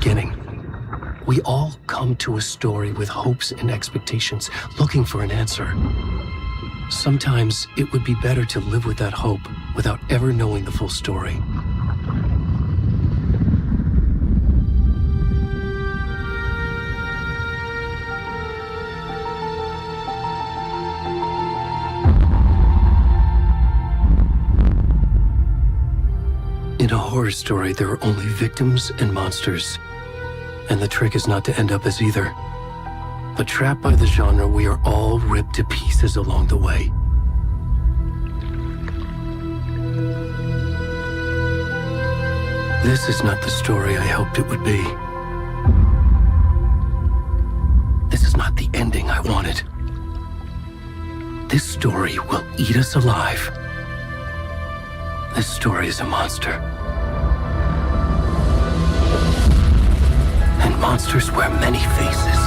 beginning. We all come to a story with hopes and expectations, looking for an answer. Sometimes it would be better to live with that hope without ever knowing the full story. In a horror story, there are only victims and monsters. And the trick is not to end up as either. But trapped by the genre, we are all ripped to pieces along the way. This is not the story I hoped it would be. This is not the ending I wanted. This story will eat us alive. This story is a monster. And monsters wear many faces.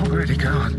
Already gone.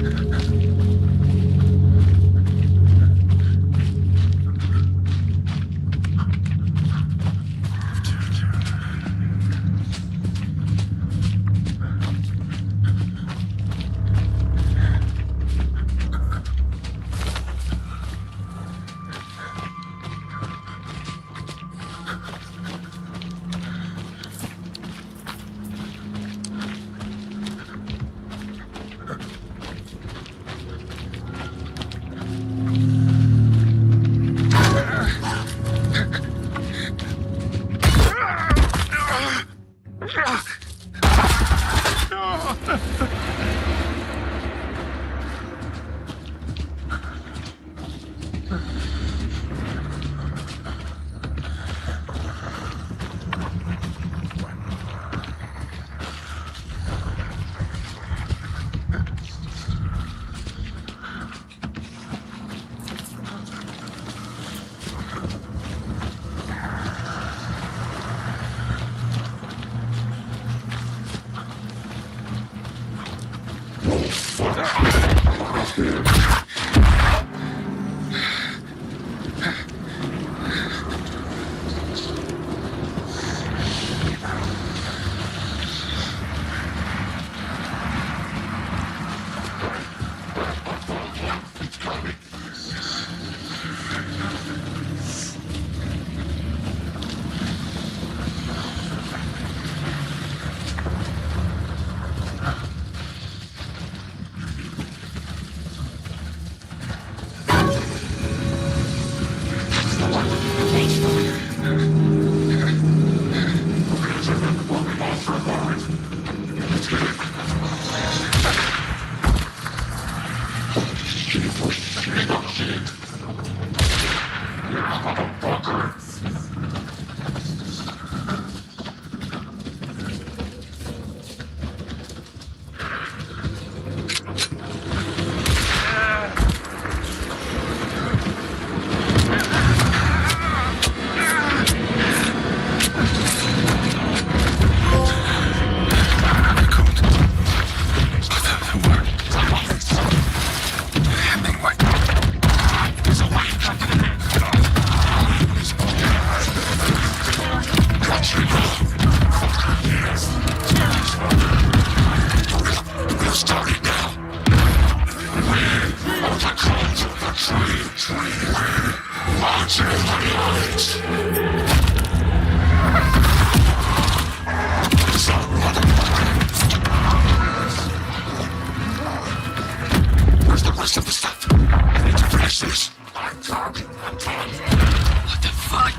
Where's the rest of the stuff? I need to finish this. What the fuck?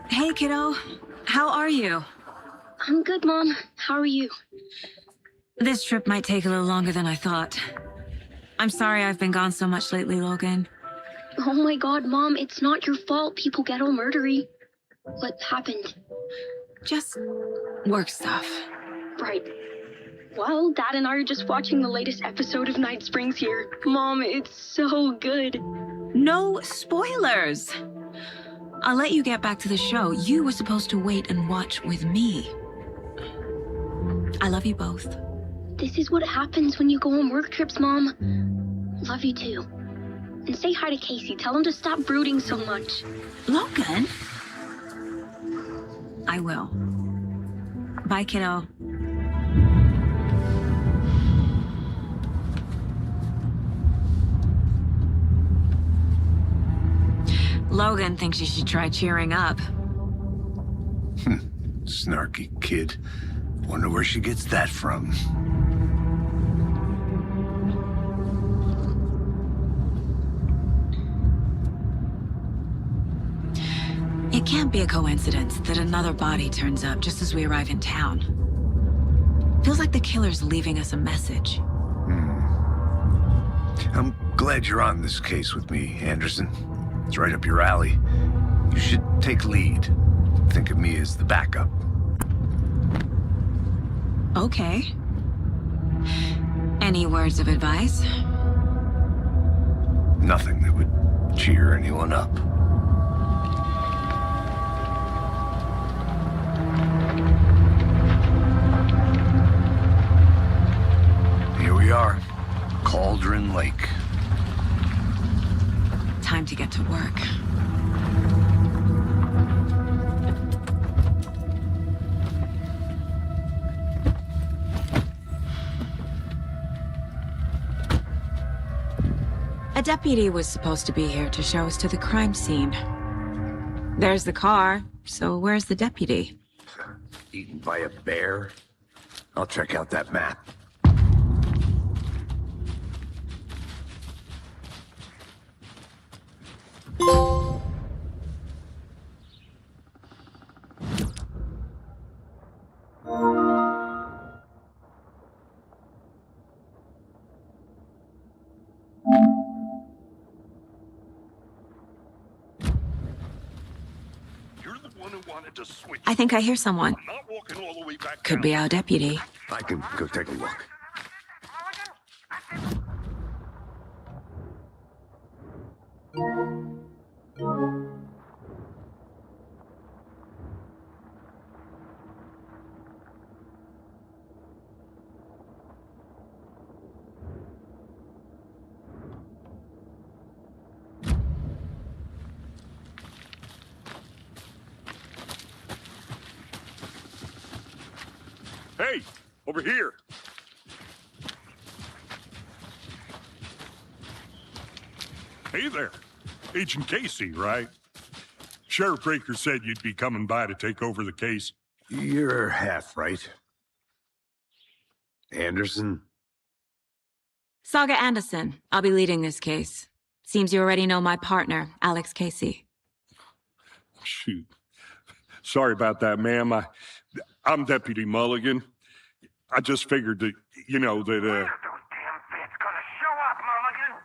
Hey, kiddo. How are you? I'm good, Mom. How are you? This trip might take a little longer than I thought. I'm sorry I've been gone so much lately, Logan. Oh my god, Mom, it's not your fault people get all murdery. What happened? Just work stuff. Right. Well, Dad and I are just watching the latest episode of Night Springs here. Mom, it's so good. No spoilers! I'll let you get back to the show. You were supposed to wait and watch with me. I love you both. This is what happens when you go on work trips, Mom. Love you too. And say hi to Casey. Tell him to stop brooding so much. Logan? I will. Bye, kiddo. Logan thinks you should try cheering up. Snarky kid. Wonder where she gets that from. It can't be a coincidence that another body turns up just as we arrive in town. Feels like the killer's leaving us a message. I'm glad you're on this case with me, Anderson. It's right up your alley. You should take lead. Think of me as the backup. Okay. Any words of advice? Nothing that would cheer anyone up. Here we are. Cauldron Lake. Time to get to work. A deputy was supposed to be here to show us to the crime scene. There's the car, so where's the deputy? Eaten by a bear? I'll check out that map. I think I hear someone. Could be our deputy. I can go take a look. Hey, over here. Hey there. Agent Casey, right? Sheriff Breaker said you'd be coming by to take over the case. You're half right. Anderson? Saga Anderson. I'll be leading this case. Seems you already know my partner, Alex Casey. Shoot. Sorry about that, ma'am. I'm Deputy Mulligan. I just figured that, Where's those damn feds gonna show up, Mulligan?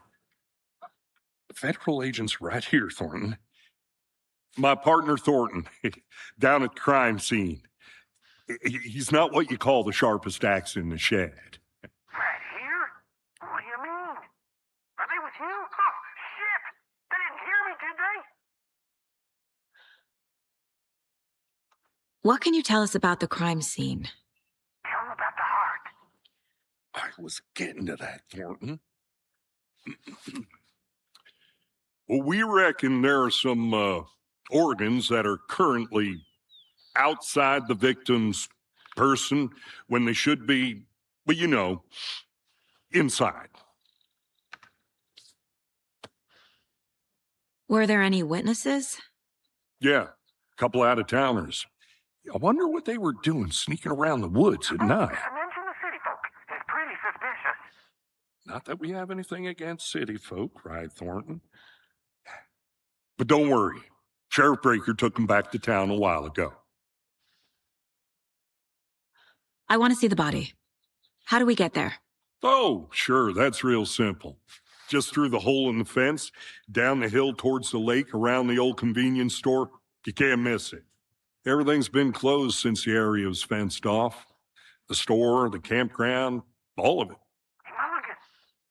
federal agent's right here, Thornton. My partner, Thornton, down at the crime scene. He's not what you call the sharpest axe in the shed. Right here? What do you mean? Are they with you? Oh, shit! They didn't hear me, did they? What can you tell us about the crime scene? Tell them about the heart. I was getting to that, Thornton. Well, we reckon there are some organs that are currently outside the victim's person when they should be, well, you know, inside. Were there any witnesses? Yeah, a couple out-of-towners. I wonder what they were doing sneaking around the woods at night. Mention the city folk. It's pretty suspicious. Not that we have anything against city folk, right, Thornton? But don't worry. Sheriff Breaker took them back to town a while ago. I want to see the body. How do we get there? Oh, sure, that's real simple. Just through the hole in the fence, down the hill towards the lake, around the old convenience store. You can't miss it. Everything's been closed since the area was fenced off. The store, the campground, all of it. Hey, Mulligan,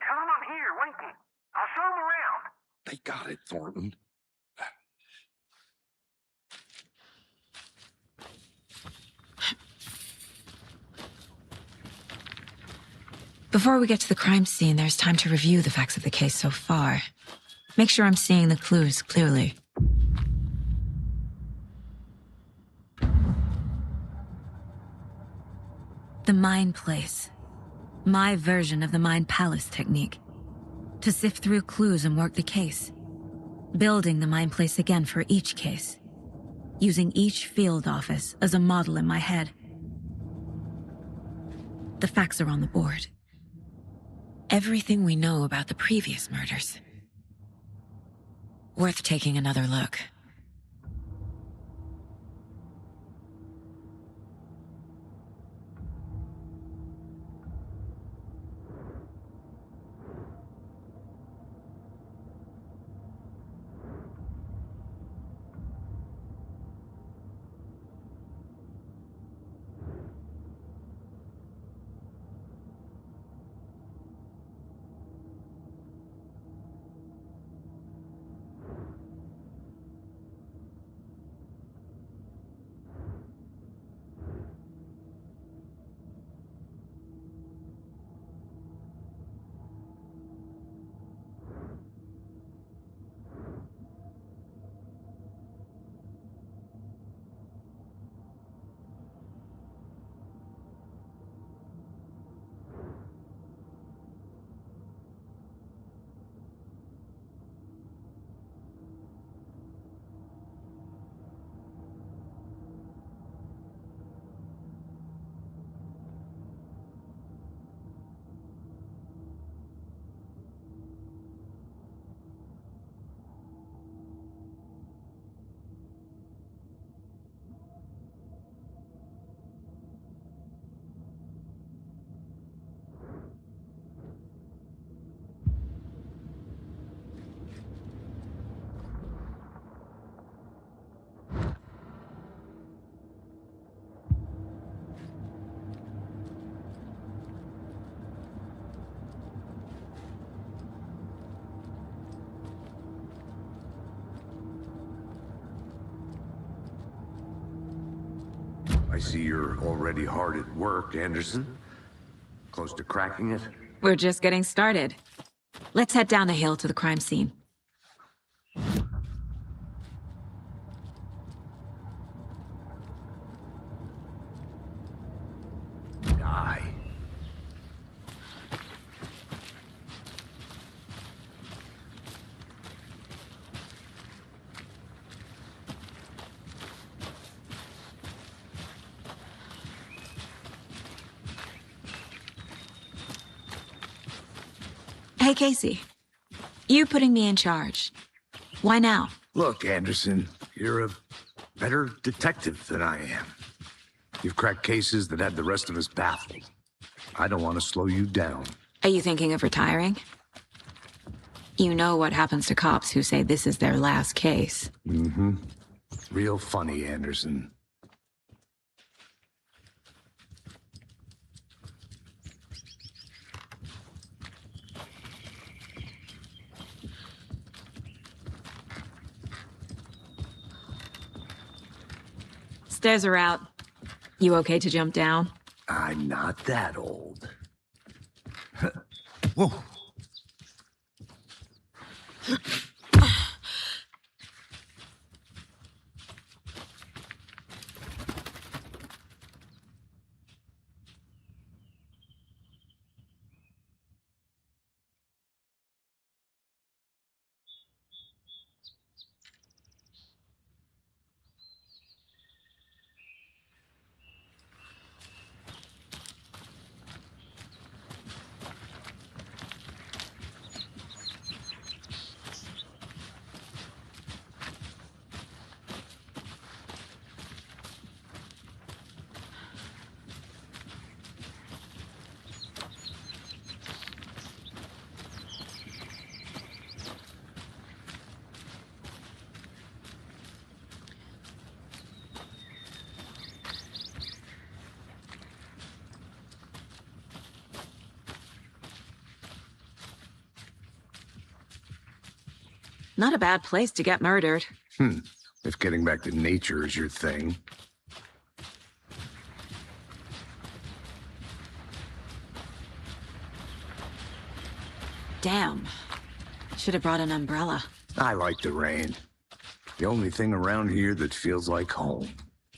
tell them I'm here, waiting. I'll show them around. They got it, Thornton. Before we get to the crime scene, there's time to review the facts of the case so far. Make sure I'm seeing the clues clearly. The Mind Place. My version of the Mind Palace technique. To sift through clues and work the case. Building the Mind Place again for each case. Using each field office as a model in my head. The facts are on the board. Everything we know about the previous murders. Worth taking another look. I see you're already hard at work, Anderson. Close to cracking it? We're just getting started. Let's head down the hill to the crime scene. Die. Hey, Casey. You putting me in charge. Why now? Look, Anderson, you're a better detective than I am. You've cracked cases that had the rest of us baffled. I don't want to slow you down. Are you thinking of retiring? You know what happens to cops who say this is their last case. Mm-hmm. Real funny, Anderson. Stairs are out. You okay to jump down? I'm not that old. Whoa. Not a bad place to get murdered. If getting back to nature is your thing. Damn. Should have brought an umbrella. I like the rain. The only thing around here that feels like home.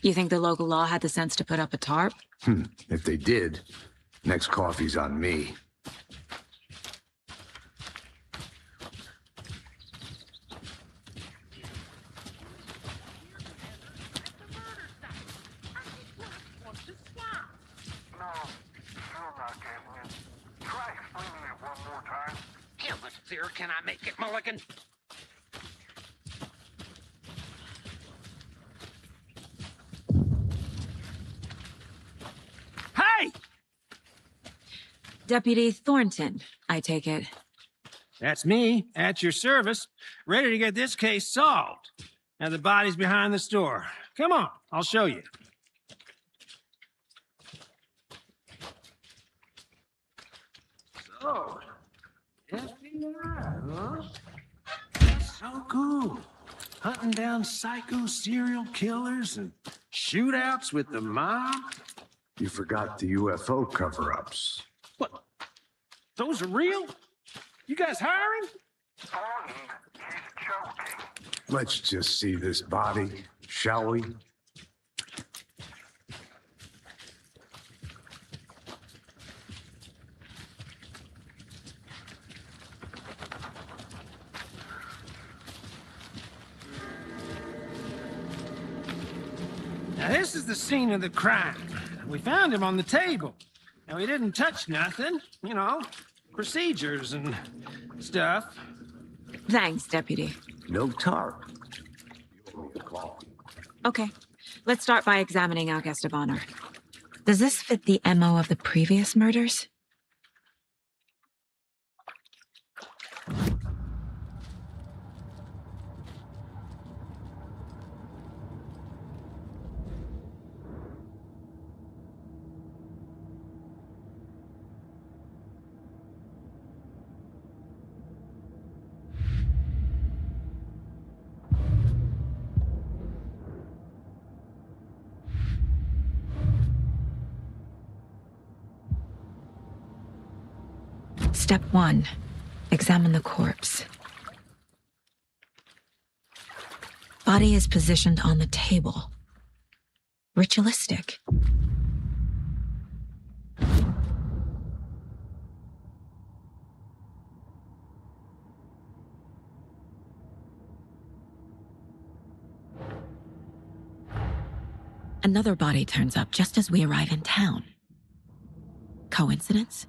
You think the local law had the sense to put up a tarp? If they did, next coffee's on me. No, still not getting it. Try explaining it one more time. How much clearer can I make it, Mulligan? Hey! Deputy Thornton, I take it. That's me, at your service, ready to get this case solved. Now the body's behind the store. Come on, I'll show you. So, FBI, huh? That's so cool. Hunting down psycho serial killers and shootouts with the mob. You forgot the UFO cover-ups. What? Those are real? You guys hiring? Thornton, he's joking. Let's just see this body, shall we? Now, this is the scene of the crime. We found him on the table. Now, he didn't touch nothing, you know, procedures and stuff. Thanks, Deputy. No tarp. Okay, let's start by examining our guest of honor. Does this fit the MO of the previous murders? Step 1. Examine the corpse. Body is positioned on the table. Ritualistic. Another body turns up just as we arrive in town. Coincidence?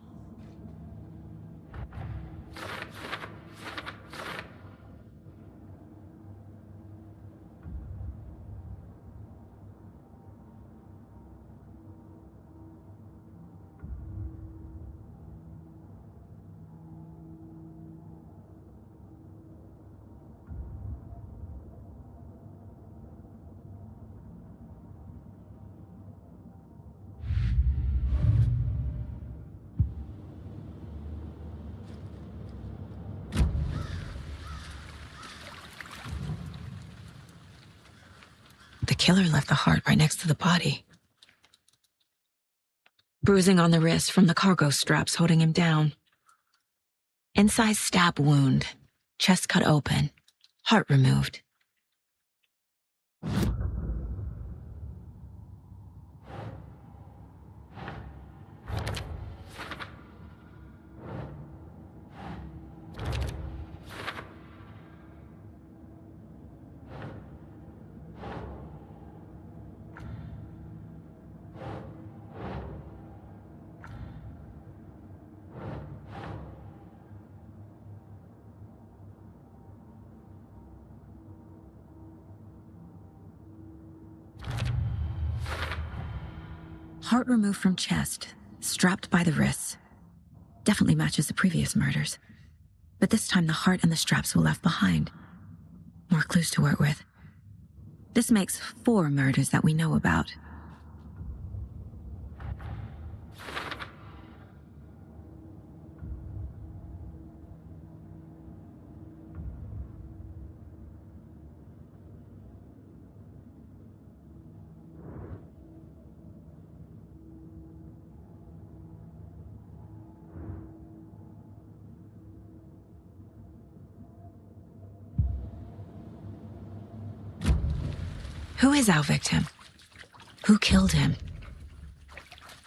killer left the heart right next to the body. Bruising on the wrist from the cargo straps holding him down. Incised stab wound, chest cut open, heart removed. Heart removed from chest, strapped by the wrists. Definitely matches the previous murders. But this time the heart and the straps were left behind. More clues to work with. This makes 4 murders that we know about. Who is our victim? Who killed him?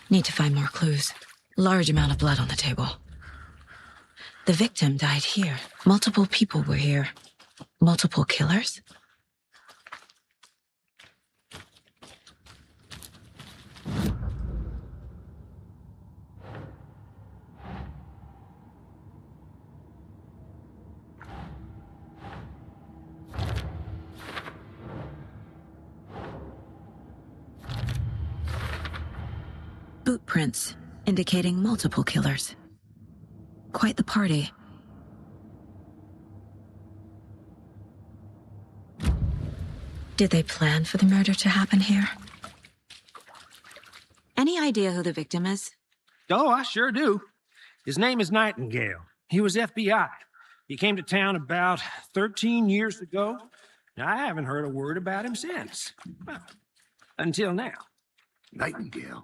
Need to find more clues. Large amount of blood on the table. The victim died here. Multiple people were here. Multiple killers? Boot prints, indicating multiple killers. Quite the party. Did they plan for the murder to happen here? Any idea who the victim is? Oh, I sure do. His name is Nightingale. He was FBI. He came to town about 13 years ago. I haven't heard a word about him since. Well, until now. Nightingale?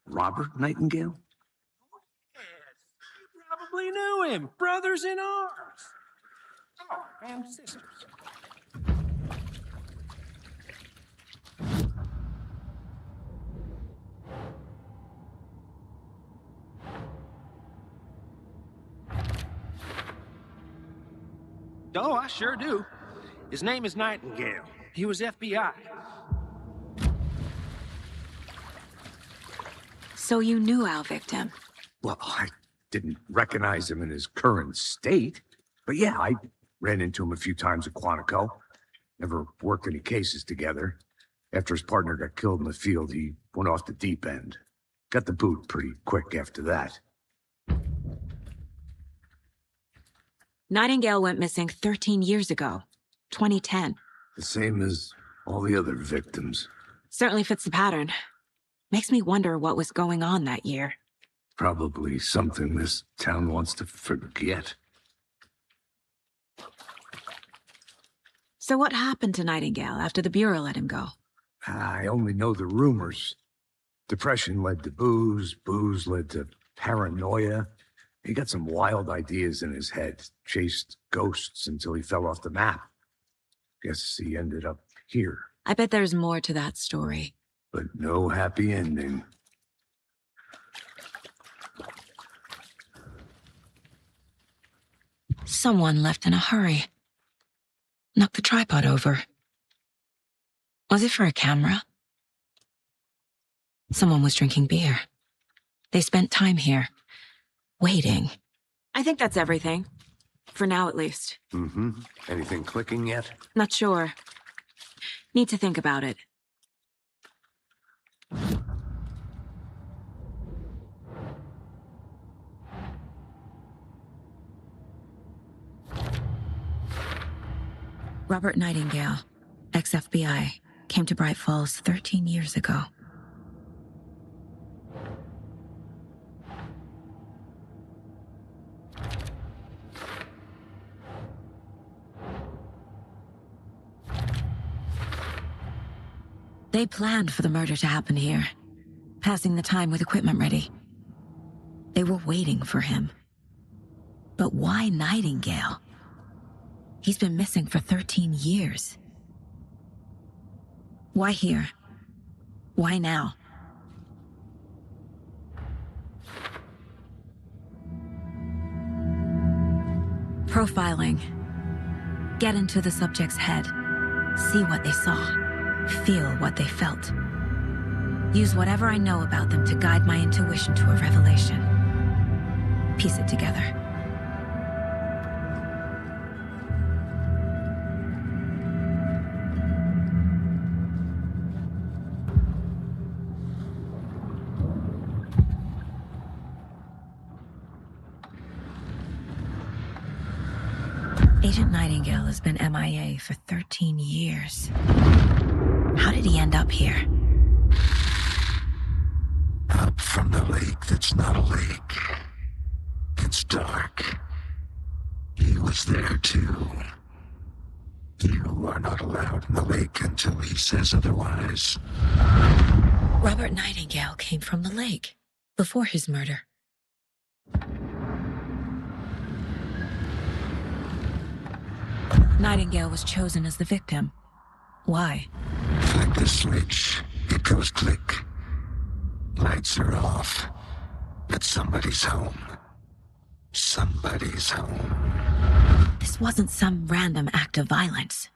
Robert Nightingale? Yes, you probably knew him. Brothers in arms. Oh, and sisters. Oh, I sure do. His name is Nightingale. He was FBI. So you knew our victim? Well, I didn't recognize him in his current state. But yeah, I ran into him a few times at Quantico. Never worked any cases together. After his partner got killed in the field, he went off the deep end. Got the boot pretty quick after that. Nightingale went missing 13 years ago, 2010. The same as all the other victims. Certainly fits the pattern. Makes me wonder what was going on that year. Probably something this town wants to forget. So what happened to Nightingale after the Bureau let him go? I only know the rumors. Depression led to booze, booze led to paranoia. He got some wild ideas in his head, chased ghosts until he fell off the map. Guess he ended up here. I bet there's more to that story. But no happy ending. Someone left in a hurry. Knocked the tripod over. Was it for a camera? Someone was drinking beer. They spent time here, waiting. I think that's everything. For now, at least. Mm-hmm. Anything clicking yet? Not sure. Need to think about it. Robert Nightingale, ex-FBI, came to Bright Falls 13 years ago. They planned for the murder to happen here, passing the time with equipment ready. They were waiting for him. But why Nightingale? He's been missing for 13 years. Why here? Why now? Profiling. Get into the subject's head. See what they saw. Feel what they felt. Use whatever I know about them to guide my intuition to a revelation. Piece it together. Agent Nightingale has been MIA for 13 years. How did he end up here? Up from the lake that's not a lake. It's dark. He was there too. You are not allowed in the lake until he says otherwise. Robert Nightingale came from the lake before his murder. Nightingale was chosen as the victim. Why? Flick the switch. It goes click. Lights are off. But somebody's home. Somebody's home. This wasn't some random act of violence.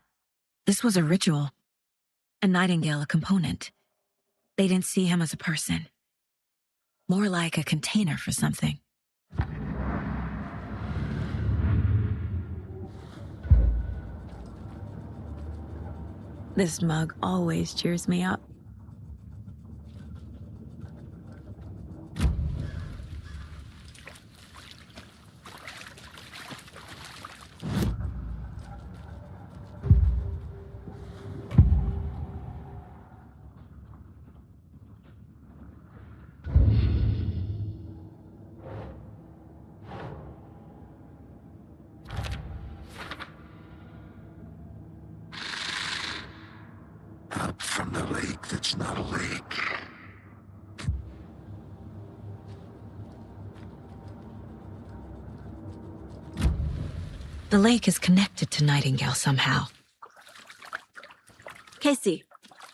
This was a ritual. And Nightingale a component. They didn't see him as a person. More like a container for something. This mug always cheers me up. Up from the lake that's not a lake. The lake is connected to Nightingale somehow. Casey,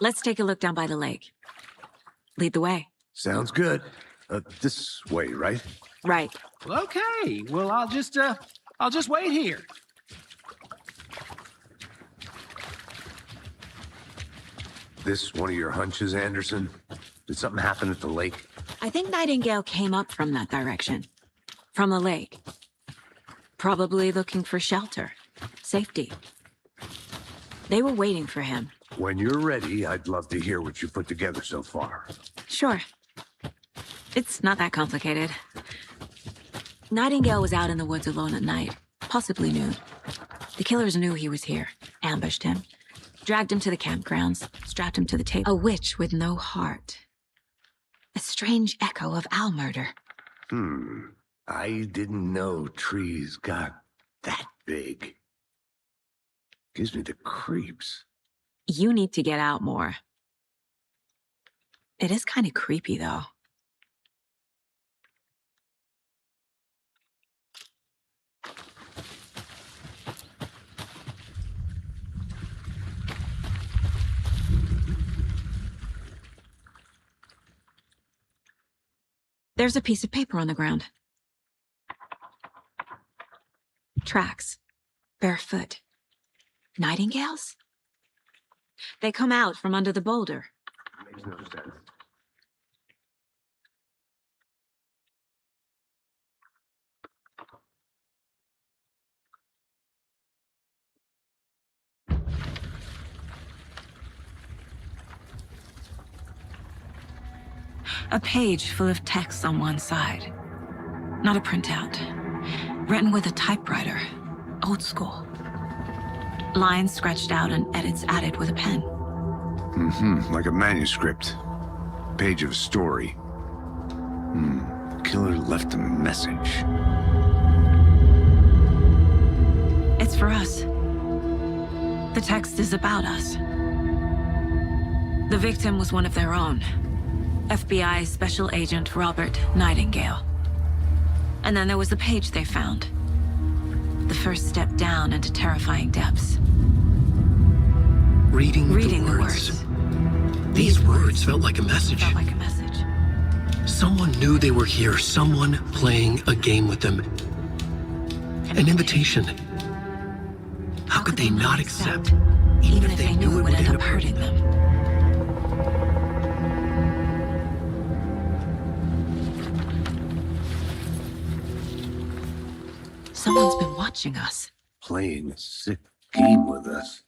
let's take a look down by the lake. Lead the way. Sounds good. This way, right? Right. Well, okay. Well, I'll just wait here. This one of your hunches, Anderson? Did something happen at the lake? I think Nightingale came up from that direction. From the lake. Probably looking for shelter. Safety. They were waiting for him. When you're ready, I'd love to hear what you put together so far. Sure. It's not that complicated. Nightingale was out in the woods alone at night, possibly noon. The killers knew he was here, ambushed him, dragged him to the campgrounds, strapped him to the table. A witch with no heart. A strange echo of Al murder. I didn't know trees got that big. Gives me the creeps. You need to get out more. It is kind of creepy, though. There's a piece of paper on the ground. Tracks. Barefoot. Nightingales? They come out from under the boulder. Makes no sense. A page full of text on one side. Not a printout. Written with a typewriter. Old school. Lines scratched out and edits added with a pen. Like a manuscript. Page of a story. Killer left a message. It's for us. The text is about us. The victim was one of their own. FBI Special Agent Robert Nightingale. And then there was the page they found. The first step down into terrifying depths. Reading the words. These words felt like a message. Felt like a message. Someone knew they were here. Someone playing a game with them. An invitation. How could they not accept, even if they knew it would end up hurting them? Someone's been watching us. Playing a sick game with us.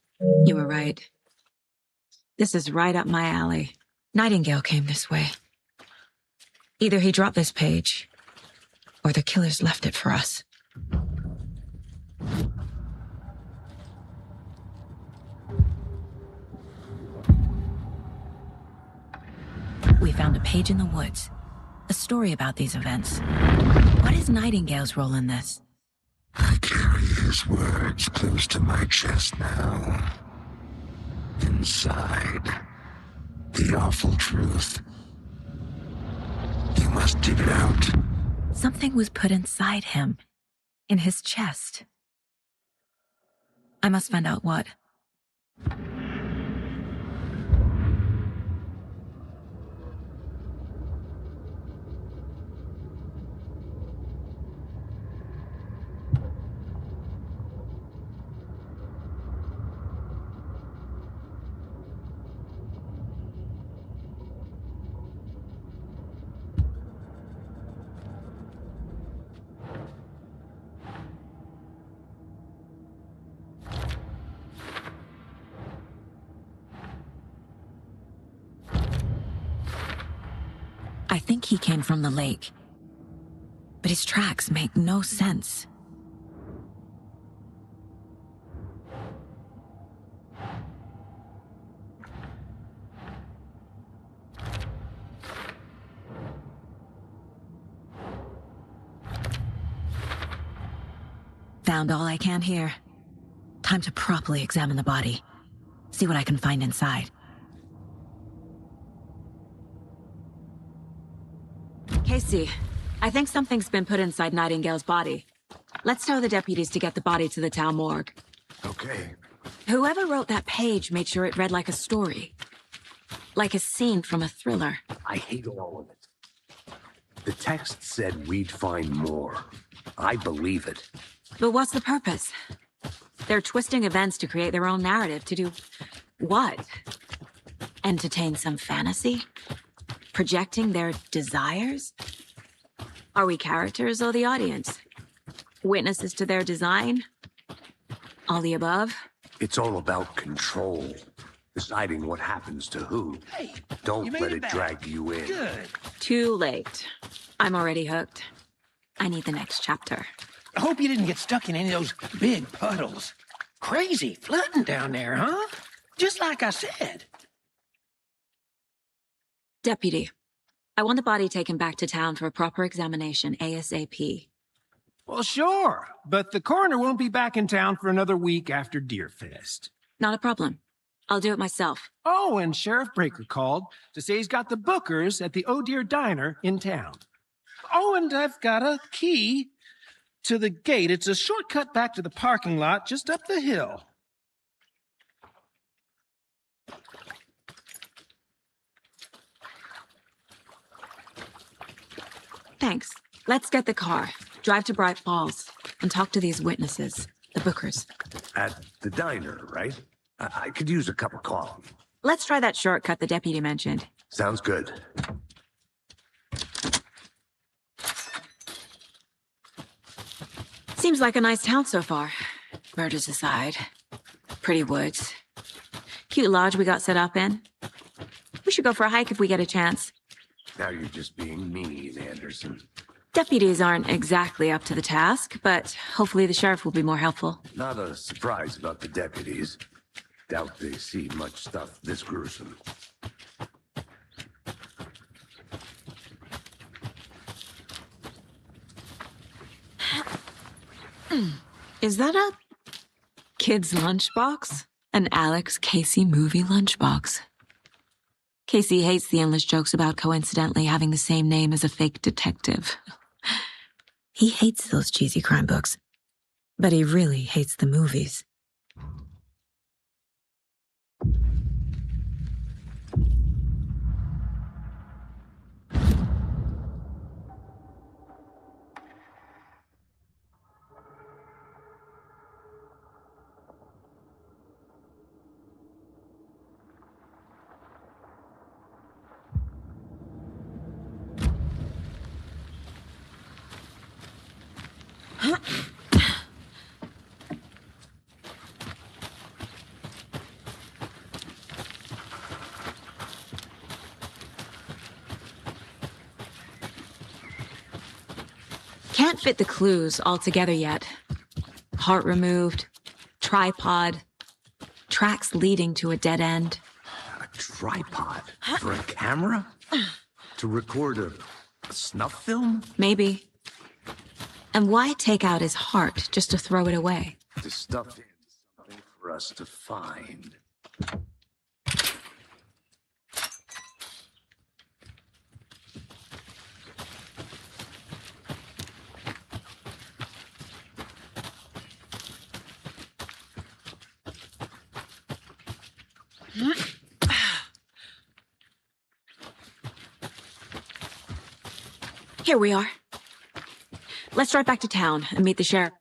You were right. This is right up my alley. Nightingale came this way. Either he dropped this page, or the killers left it for us. We found a page in the woods. A story about these events. What is Nightingale's role in this? I carry his words close to my chest now. Inside, the awful truth. You must dig it out. Something was put inside him. In his chest. I must find out what. I think he came from the lake. But his tracks make no sense. Found all I can here. Time to properly examine the body. See what I can find inside. Casey, I think something's been put inside Nightingale's body. Let's tell the deputies to get the body to the town morgue. Okay. Whoever wrote that page made sure it read like a story. Like a scene from a thriller. I hate all of it. The text said we'd find more. I believe it. But what's the purpose? They're twisting events to create their own narrative. To do what? Entertain some fantasy? Projecting their desires? Are we characters or the audience? Witnesses to their design? All the above? It's all about control. Deciding what happens to who. Hey, Don't you made let it it back. drag you in. Good. Too late. I'm already hooked. I need the next chapter. I hope you didn't get stuck in any of those big puddles. Crazy flooding down there, huh? Just like I said. Deputy, I want the body taken back to town for a proper examination ASAP. Well, sure, but the coroner won't be back in town for another week after Deerfest. Not a problem. I'll do it myself. Oh, and Sheriff Breaker called to say he's got the Bookers at the Oh Dear Diner in town. Oh, and I've got a key to the gate. It's a shortcut back to the parking lot just up the hill. Thanks. Let's get the car, drive to Bright Falls, and talk to these witnesses, the Bookers. At the diner, right? I could use a cup of coffee. Let's try that shortcut the deputy mentioned. Sounds good. Seems like a nice town so far. Murders aside. Pretty woods. Cute lodge we got set up in. We should go for a hike if we get a chance. Now you're just being mean, Anderson. Deputies aren't exactly up to the task, but hopefully the sheriff will be more helpful. Not a surprise about the deputies. Doubt they see much stuff this gruesome. Is that a kid's lunchbox? An Alex Casey movie lunchbox. Casey hates the endless jokes about coincidentally having the same name as a fake detective. He hates those cheesy crime books, but he really hates the movies. Can't fit the clues all together yet. Heart removed, tripod, tracks leading to a dead end. A tripod? For a camera? To record a snuff film? Maybe. And why take out his heart just to throw it away? To stuff in something for us to find. Here we are. Let's drive back to town and meet the sheriff.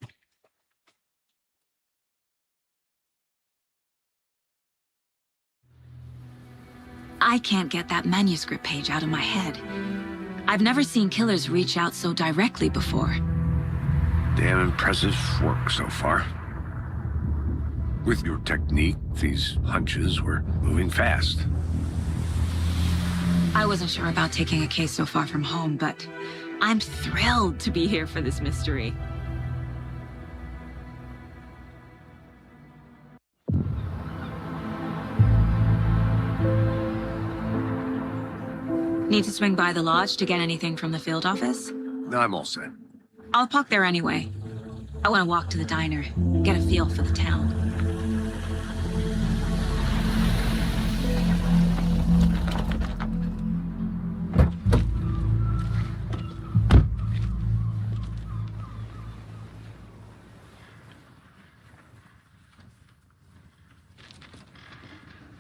I can't get that manuscript page out of my head. I've never seen killers reach out so directly before. Damn impressive work so far. With your technique, these hunches were moving fast. I wasn't sure about taking a case so far from home, but I'm thrilled to be here for this mystery. Need to swing by the lodge to get anything from the field office? I'm all set. I'll park there anyway. I want to walk to the diner, get a feel for the town.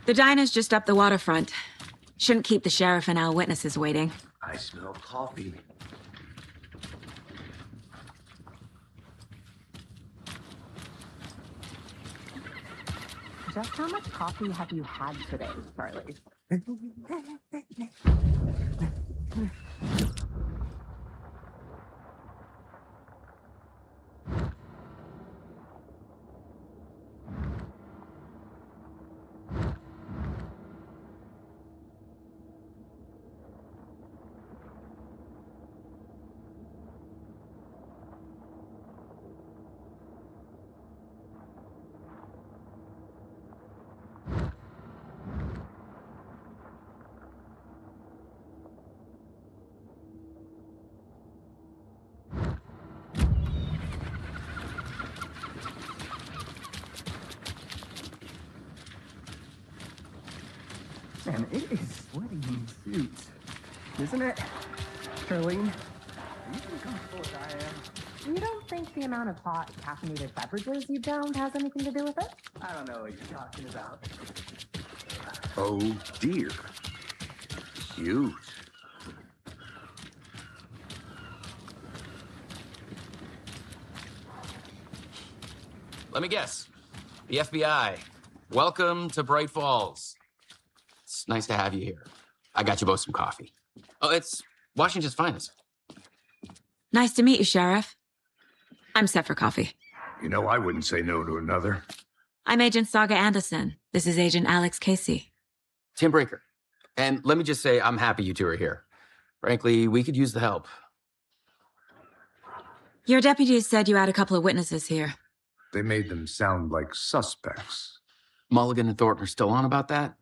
The diner's just up the waterfront. Shouldn't keep the sheriff and our witnesses waiting. I smell coffee. Just how much coffee have you had today, Charlie? Man, it is sweaty in suits, isn't it? Charlene, are you as comfortable as I am? You don't think the amount of hot, caffeinated beverages you downed has anything to do with it? I don't know what you're talking about. Oh dear. Cute. Let me guess. The FBI. Welcome to Bright Falls. It's nice to have you here. I got you both some coffee. Oh, it's Washington's finest. Nice to meet you, Sheriff. I'm set for coffee. You know, I wouldn't say no to another. I'm Agent Saga Anderson. This is Agent Alex Casey. Tim Breaker. And let me just say, I'm happy you two are here. Frankly, we could use the help. Your deputies said you had a couple of witnesses here. They made them sound like suspects. Mulligan and Thornton are still on about that?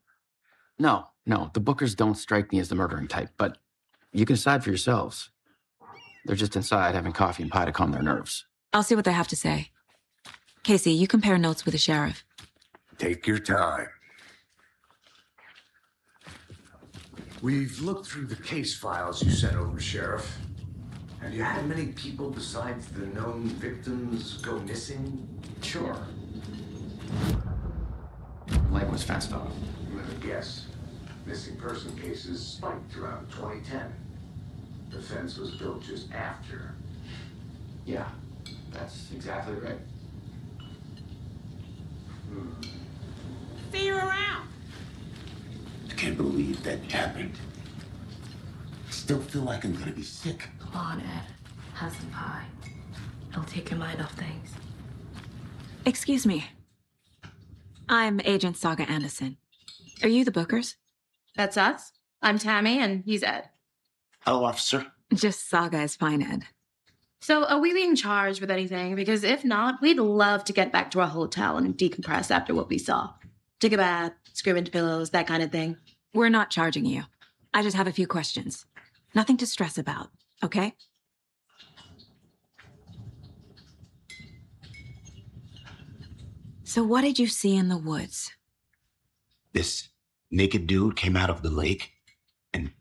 No, the Bookers don't strike me as the murdering type, but you can decide for yourselves. They're just inside having coffee and pie to calm their nerves. I'll see what they have to say. Casey, you compare notes with the sheriff. Take your time. We've looked through the case files you sent over, Sheriff. Have you had many people besides the known victims go missing? Sure. Light was fast off. Let me guess. Missing person cases spiked around 2010. The fence was built just after. Yeah, that's exactly right. See you around. I can't believe that happened. I still feel like I'm gonna be sick. Come on, Ed. Have some pie. It'll take your mind off things. Excuse me. I'm Agent Saga Anderson. Are you the Bookers? That's us. I'm Tammy, and he's Ed. Hello, officer. Just Saga is fine, Ed. So, are we being charged with anything? Because if not, we'd love to get back to our hotel and decompress after what we saw. Take a bath, scream into pillows, that kind of thing. We're not charging you. I just have a few questions. Nothing to stress about, okay? So what did you see in the woods? This naked dude came out of the lake, and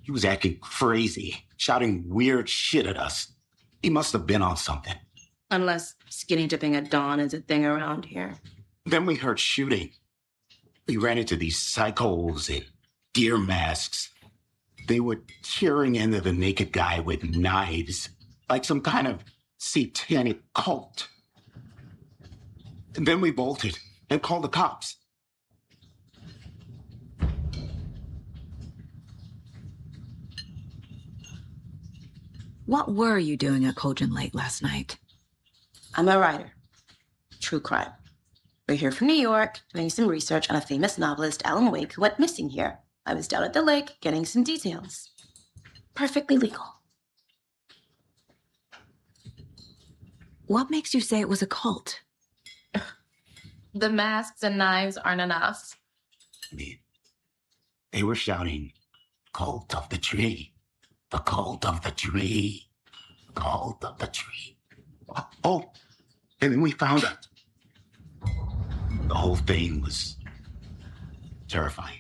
he was acting crazy, shouting weird shit at us. He must have been on something. Unless skinny dipping at dawn is a thing around here. Then we heard shooting. We ran into these psychos in deer masks. They were tearing into the naked guy with knives, like some kind of satanic cult. And then we bolted and called the cops. What were you doing at Cauldron Lake last night? I'm a writer. True crime. We're here from New York, doing some research on a famous novelist, Alan Wake, who went missing here. I was down at the lake getting some details. Perfectly legal. What makes you say it was a cult? The masks and knives aren't enough. I mean, they were shouting, "Cult of the tree, the cult of the tree, cult of the tree." Oh, and then we found it. The whole thing was terrifying.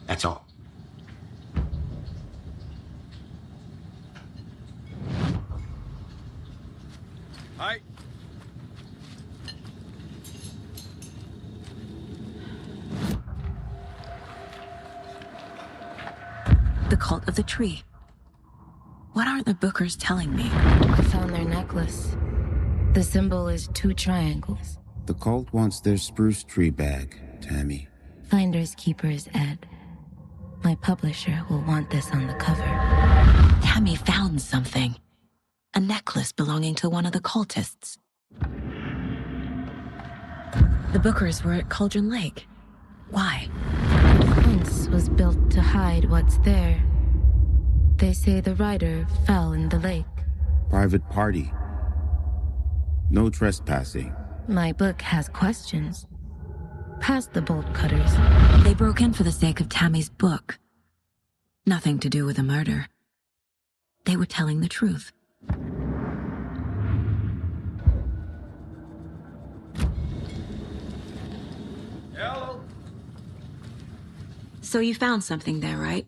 That's all. Hi. The cult of the tree. What aren't the Bookers telling me? I found their necklace. The symbol is 2 triangles. The cult wants their spruce tree back, Tammy. Finders keepers, Ed. My publisher will want this on the cover. Tammy found something. A necklace belonging to one of the cultists. The Bookers were at Cauldron Lake. Why? The fence was built to hide what's there. They say the rider fell in the lake. Private party. No trespassing. My book has questions. Past the bolt cutters. They broke in for the sake of Tammy's book. Nothing to do with the murder. They were telling the truth. Hello. So you found something there, right?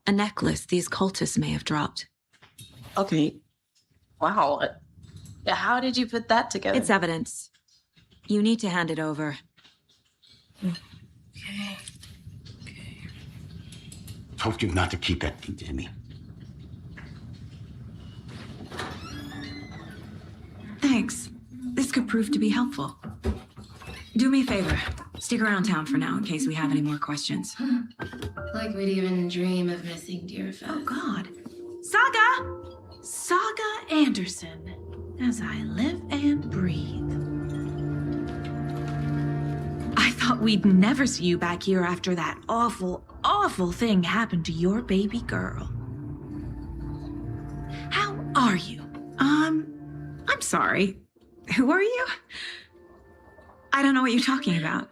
A necklace these cultists may have dropped. Okay. Wow. How did you put that together? It's evidence. You need to hand it over. Okay. Told you not to keep that thing to me. Thanks. This could prove to be helpful. Do me a favor. Stick around town for now in case we have any more questions. Like we'd even dream of missing Deerfest. Oh, God. Saga! Saga Anderson. As I live and breathe. I thought we'd never see you back here after that awful, awful thing happened to your baby girl. How are you? I'm sorry. Who are you? I don't know what you're talking about.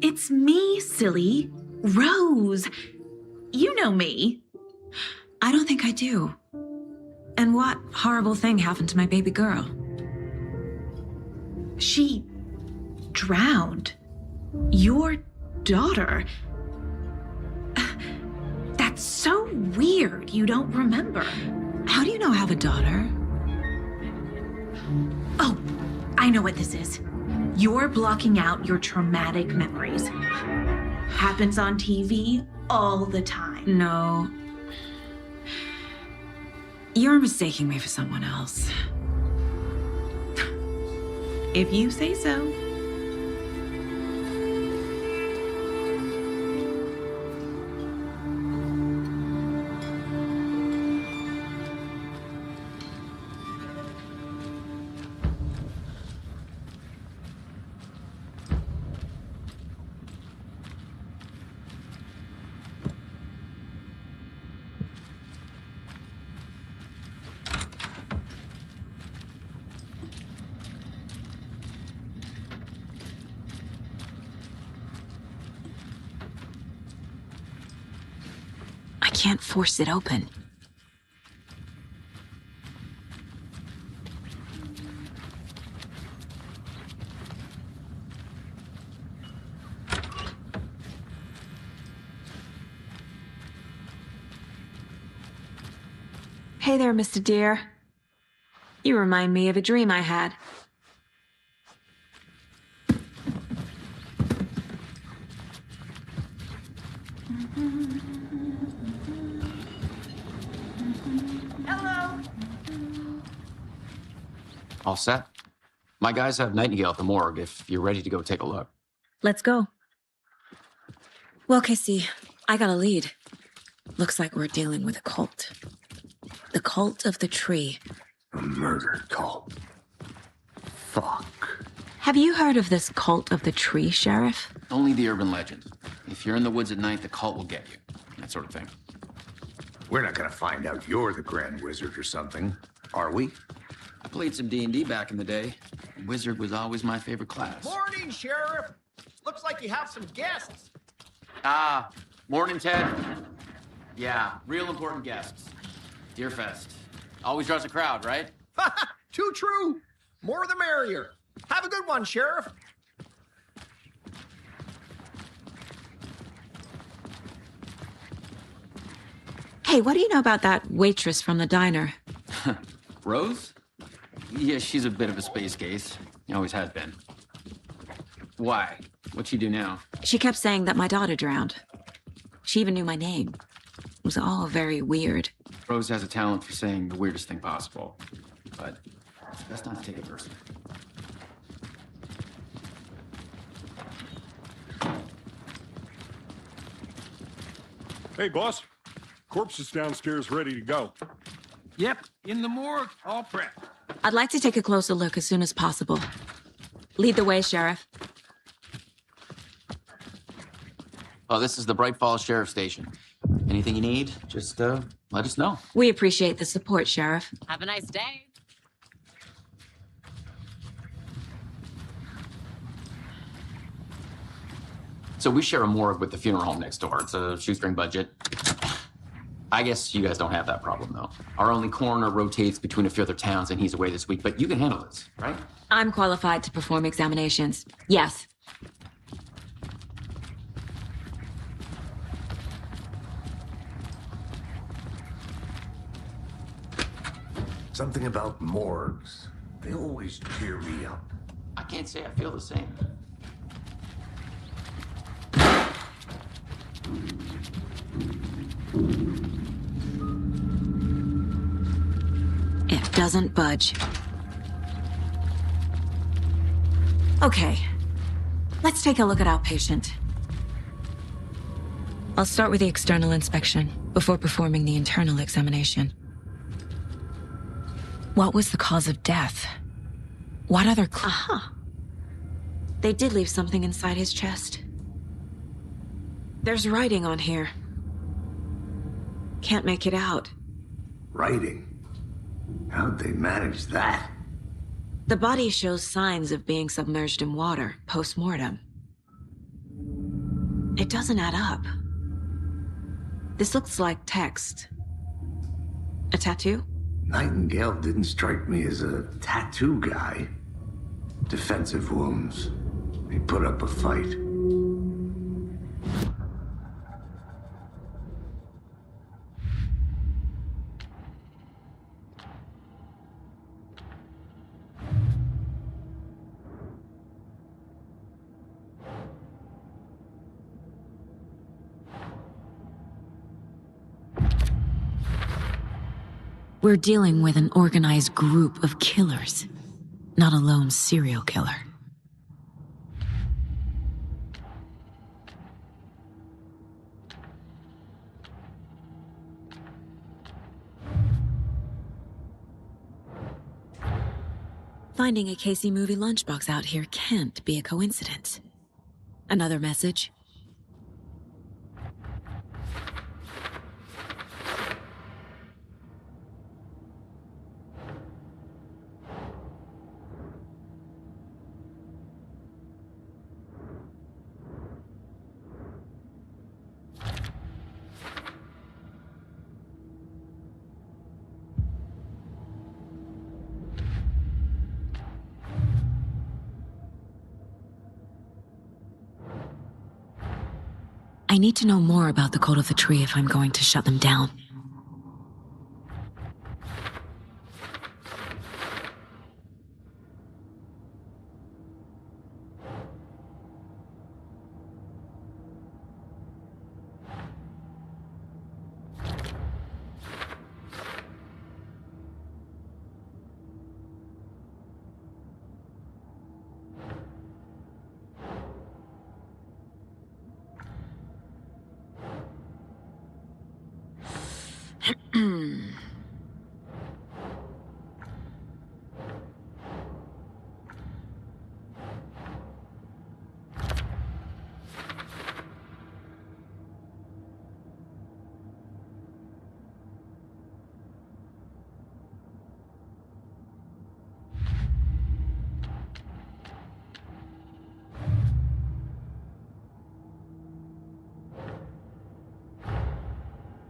It's me, silly. Rose. You know me. I don't think I do. And what horrible thing happened to my baby girl? She drowned. Your daughter. That's so weird you don't remember. How do you know I have a daughter? Oh, I know what this is. You're blocking out your traumatic memories. Happens on TV all the time. No. You're mistaking me for someone else. If you say so. I can't force it open. Hey there, Mr. Deer. You remind me of a dream I had. Hello. All set? My guys have Nightingale at the morgue if you're ready to go take a look. Let's go. Well, Casey, I got a lead. Looks like we're dealing with a cult. The cult of the tree. A murder cult. Fuck. Have you heard of this cult of the tree, Sheriff? Only the urban legend. If you're in the woods at night, the cult will get you. That sort of thing. We're not gonna find out you're the Grand Wizard or something, are we? I played some D&D back in the day. Wizard was always my favorite class. Morning, Sheriff. Looks like you have some guests. Ah, morning, Ted. Yeah, real important guests. Deerfest. Always draws a crowd, right? Too true. More the merrier. Have a good one, Sheriff. Hey, what do you know about that Waitress from the diner. Rose? Yeah, she's a bit of a space case. Always has been. Why? What'd she do now? She kept saying that my daughter drowned. She even knew my name. It was all very weird. Rose has a talent for saying the weirdest thing possible. But it's best not to take it personally. Hey, boss. Corpse is downstairs ready to go. Yep, in the morgue, all prepped. I'd like to take a closer look as soon as possible. Lead the way, Sheriff. Oh, this is the Bright Falls Sheriff Station. Anything you need, just let us know. We appreciate the support, Sheriff. Have a nice day. So we share a morgue with the funeral home next door. It's a shoestring budget. I guess you guys don't have that problem, though. Our only coroner rotates between a few other towns, and he's away this week, but you can handle this, right? I'm qualified to perform examinations. Yes. Something about morgues. They always cheer me up. I can't say I feel the same. It doesn't budge. Okay. Let's take a look at our patient. I'll start with the external inspection before performing the internal examination. What was the cause of death? What other Aha. They did leave something inside his chest. There's writing on here. Can't make it out. Writing? How'd they manage that? The body shows signs of being submerged in water post-mortem. It doesn't add up. This looks like text. A tattoo? Nightingale didn't strike me as a tattoo guy. Defensive wounds. He put up a fight. We're dealing with an organized group of killers, not a lone serial killer. Finding a Casey movie lunchbox out here can't be a coincidence. Another message? I need to know more about the Cult of the Tree if I'm going to shut them down.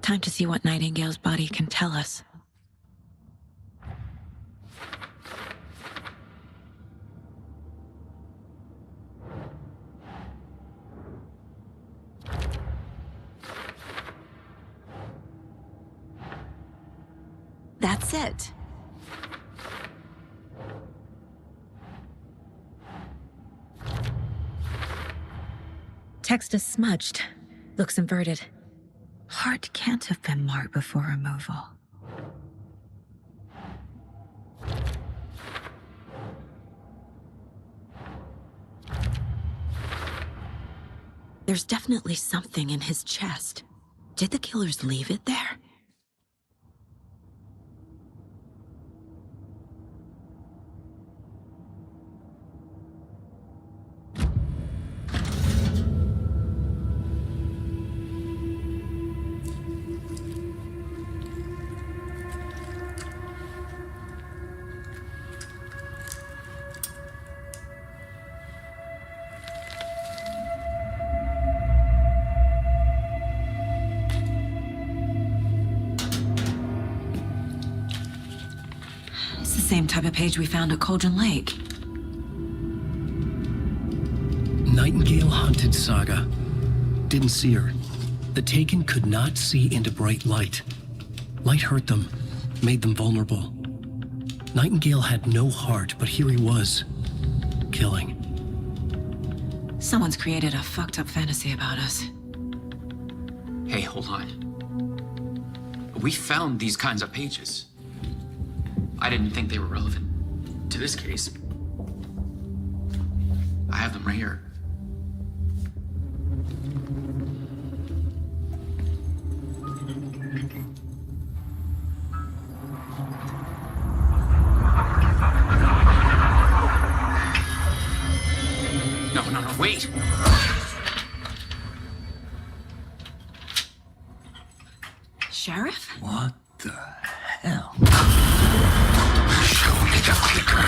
Time to see what Nightingale's body can tell us. That's it. Text is smudged. Looks inverted. Heart can't have been marked before removal. There's definitely something in his chest. Did the killers leave it there? Same type of page we found at Cauldron Lake. Nightingale Hunted Saga. Didn't see her. The Taken could not see into bright light. Light hurt them, made them vulnerable. Nightingale had no heart, but here he was, killing. Someone's created a fucked up fantasy about us. Hey, hold on. We found these kinds of pages. I didn't think they were relevant to this case. I have them right here. No, wait! Sheriff? What the hell? Show me the clicker.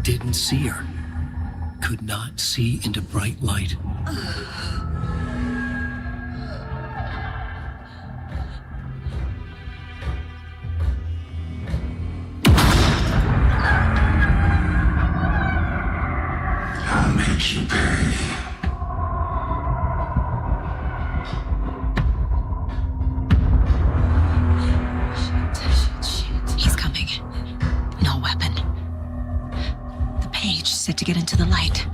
Didn't see her. Could not see into bright light. I'll make you pay. He's coming. No weapon. The page set to get into the light.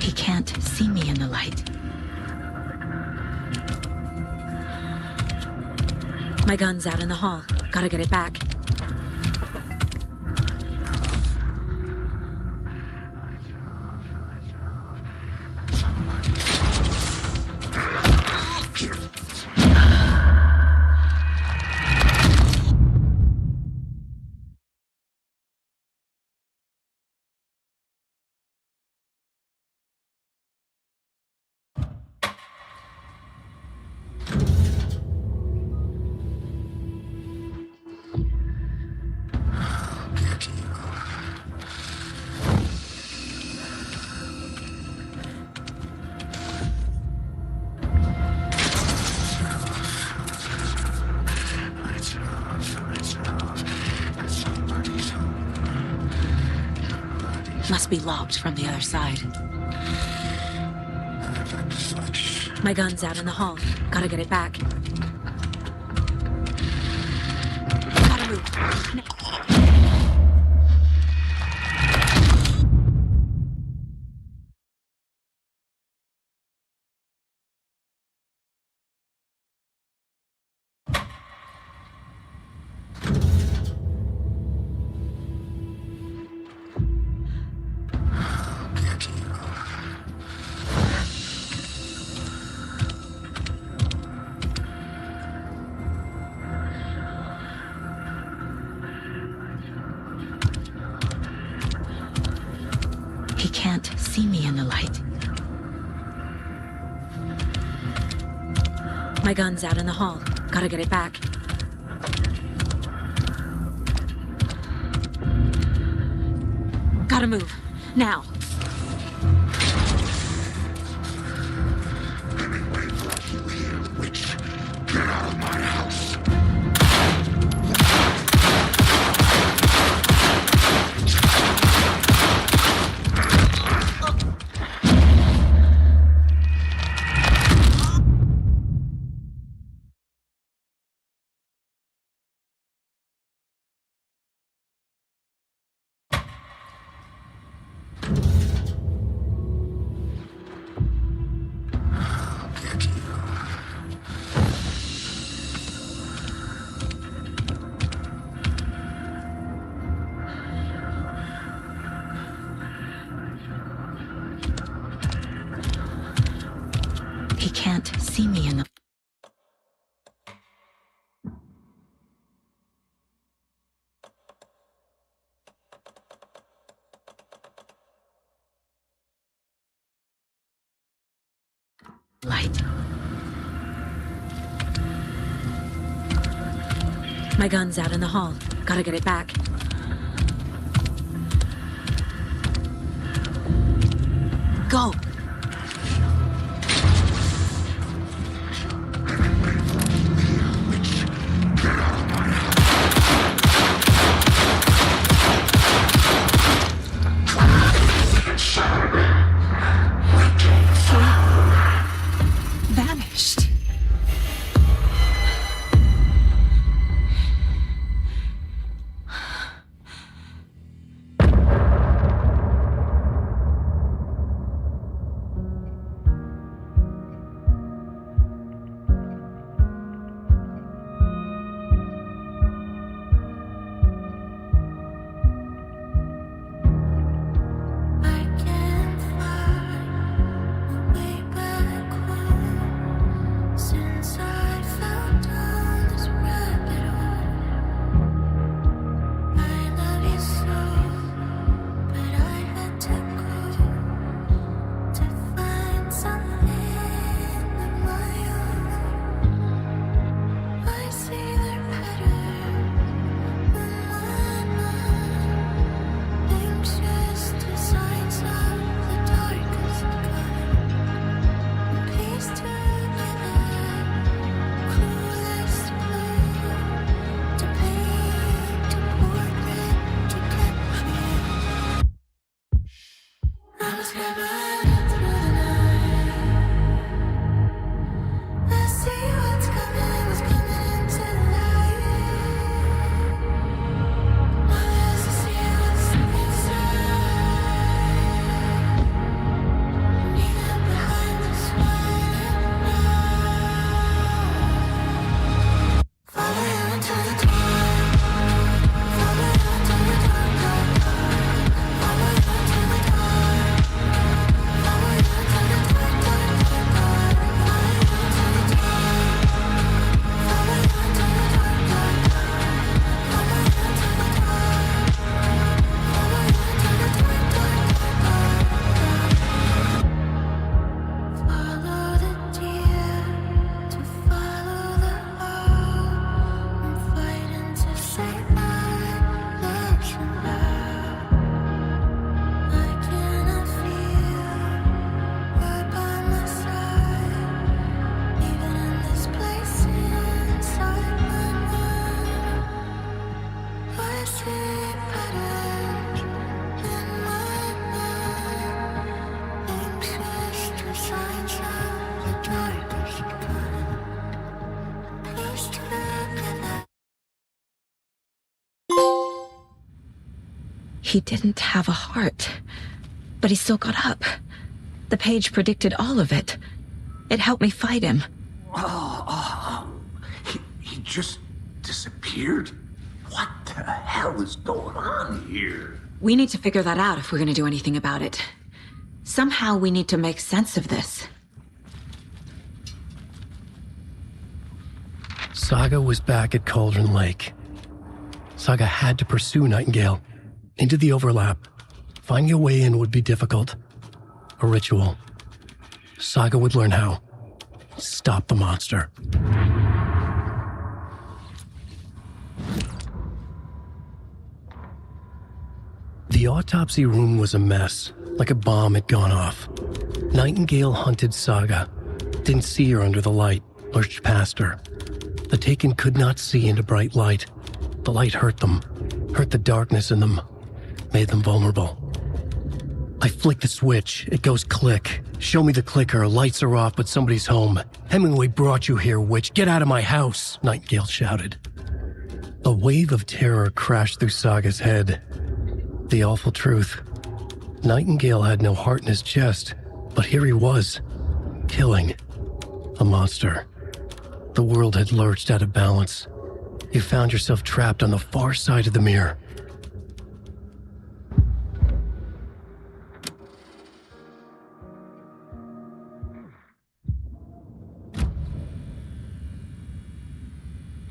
He can't see me in the light. My gun's out in the hall. Gotta get it back. Must be locked from the other side. My gun's out in the hall. Gotta get it back. Gotta move. He can't see me in the light. My gun's out in the hall. Gotta get it back. Gotta move. Now. Get out of my house. He can't see me in the... light. My gun's out in the hall. Gotta get it back. Go! Vanished. He didn't have a heart, but he still got up. The page predicted all of it. It helped me fight him. He just disappeared? What the hell is going on here? We need to figure that out if we're going to do anything about it. Somehow we need to make sense of this. Saga was back at Cauldron Lake. Saga had to pursue Nightingale into the overlap, Finding a way in would be difficult. A ritual. Saga would learn how. Stop the monster. The autopsy room was a mess, like a bomb had gone off. Nightingale hunted Saga. Didn't see her under the light, lurched past her. The Taken could not see into bright light. The light hurt them, hurt the darkness in them, made them vulnerable. I flick the switch, it goes click. Show me the clicker, lights are off, but somebody's home. Hemingway brought you here, witch. Get out of my house, Nightingale shouted. A wave of terror crashed through Saga's head. The awful truth. Nightingale had no heart in his chest, but here he was, killing a monster. The world had lurched out of balance. You found yourself trapped on the far side of the mirror.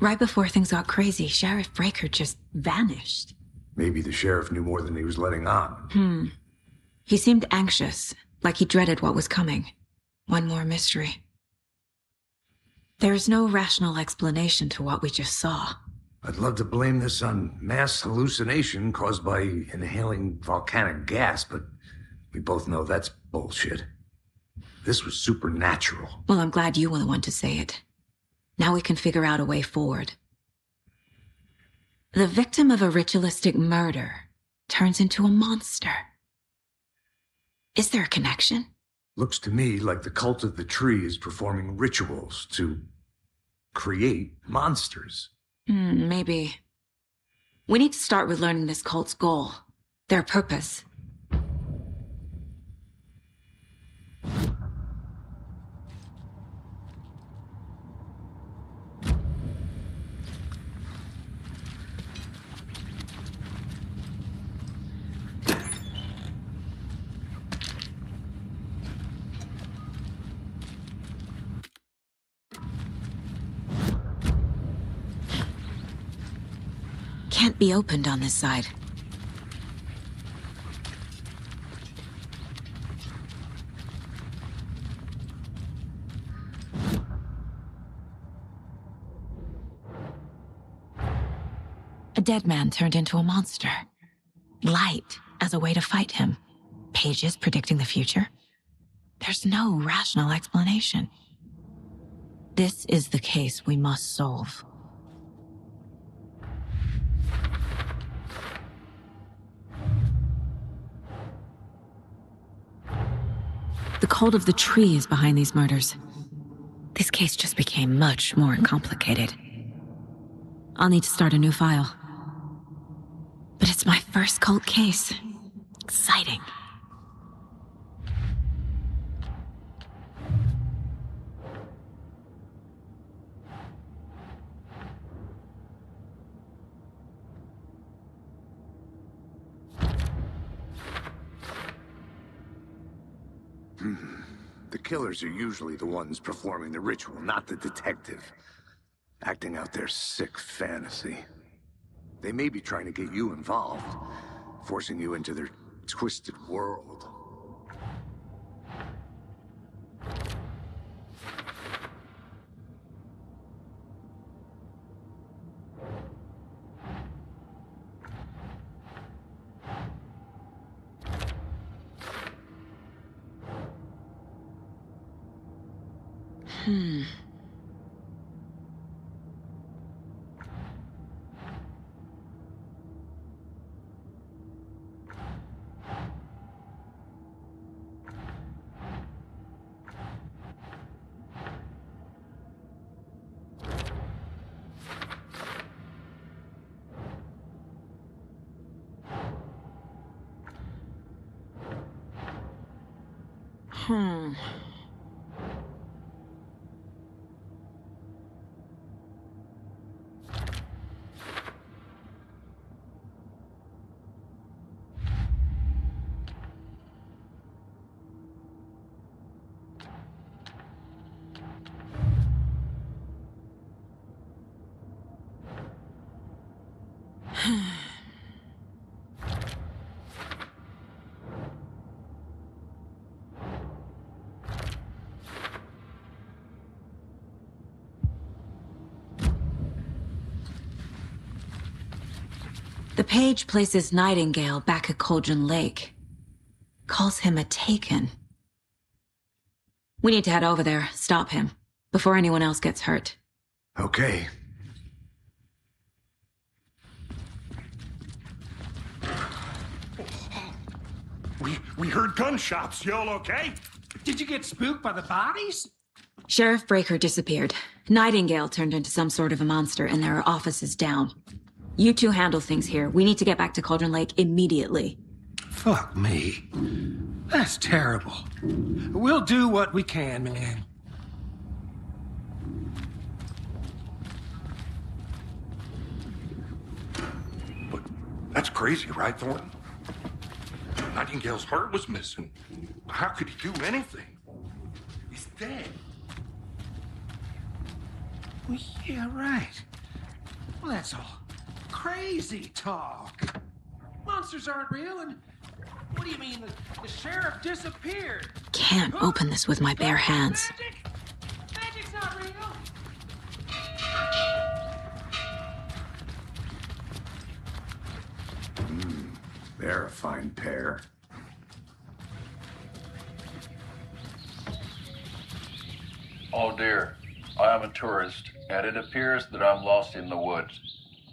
Right before things got crazy, Sheriff Breaker just vanished. Maybe the sheriff knew more than he was letting on. He seemed anxious, like he dreaded what was coming. One more mystery. There's no rational explanation to what we just saw. I'd love to blame this on mass hallucination caused by inhaling volcanic gas, but we both know that's bullshit. This was supernatural. Well, I'm glad you were the one to say it. Now we can figure out a way forward. The victim of a ritualistic murder turns into a monster. Is there a connection? Looks to me like the cult of the tree is performing rituals to create monsters. Maybe. We need to start with learning this cult's goal, their purpose. Can't be opened on this side. A dead man turned into a monster. Light as a way to fight him. Pages predicting the future. There's no rational explanation. This is the case we must solve. The cult of the tree is behind these murders. This case just became much more complicated. I'll need to start a new file. But it's my first cult case. Exciting. The killers are usually the ones performing the ritual, not the detective. Acting out their sick fantasy. They may be trying to get you involved, forcing you into their twisted world. page places Nightingale back at Cauldron Lake. Calls him a Taken. We need to head over there, stop him, before anyone else gets hurt. Okay. We heard gunshots. Y'all okay? Did you get spooked by the bodies? Sheriff Breaker disappeared. Nightingale turned into some sort of a monster, and there are offices down. You two handle things here. We need to get back to Cauldron Lake immediately. Fuck me. That's terrible. We'll do what we can, man. But that's crazy, right, Thornton? Nightingale's heart was missing. How could he do anything? He's dead. Well, yeah, right. Well, that's all crazy talk. Monsters aren't real, and what do you mean the sheriff disappeared? Can't open this with my bare hands. Magic's not real. They're a fine pair. Oh dear, I am a tourist, and it appears that I'm lost in the woods.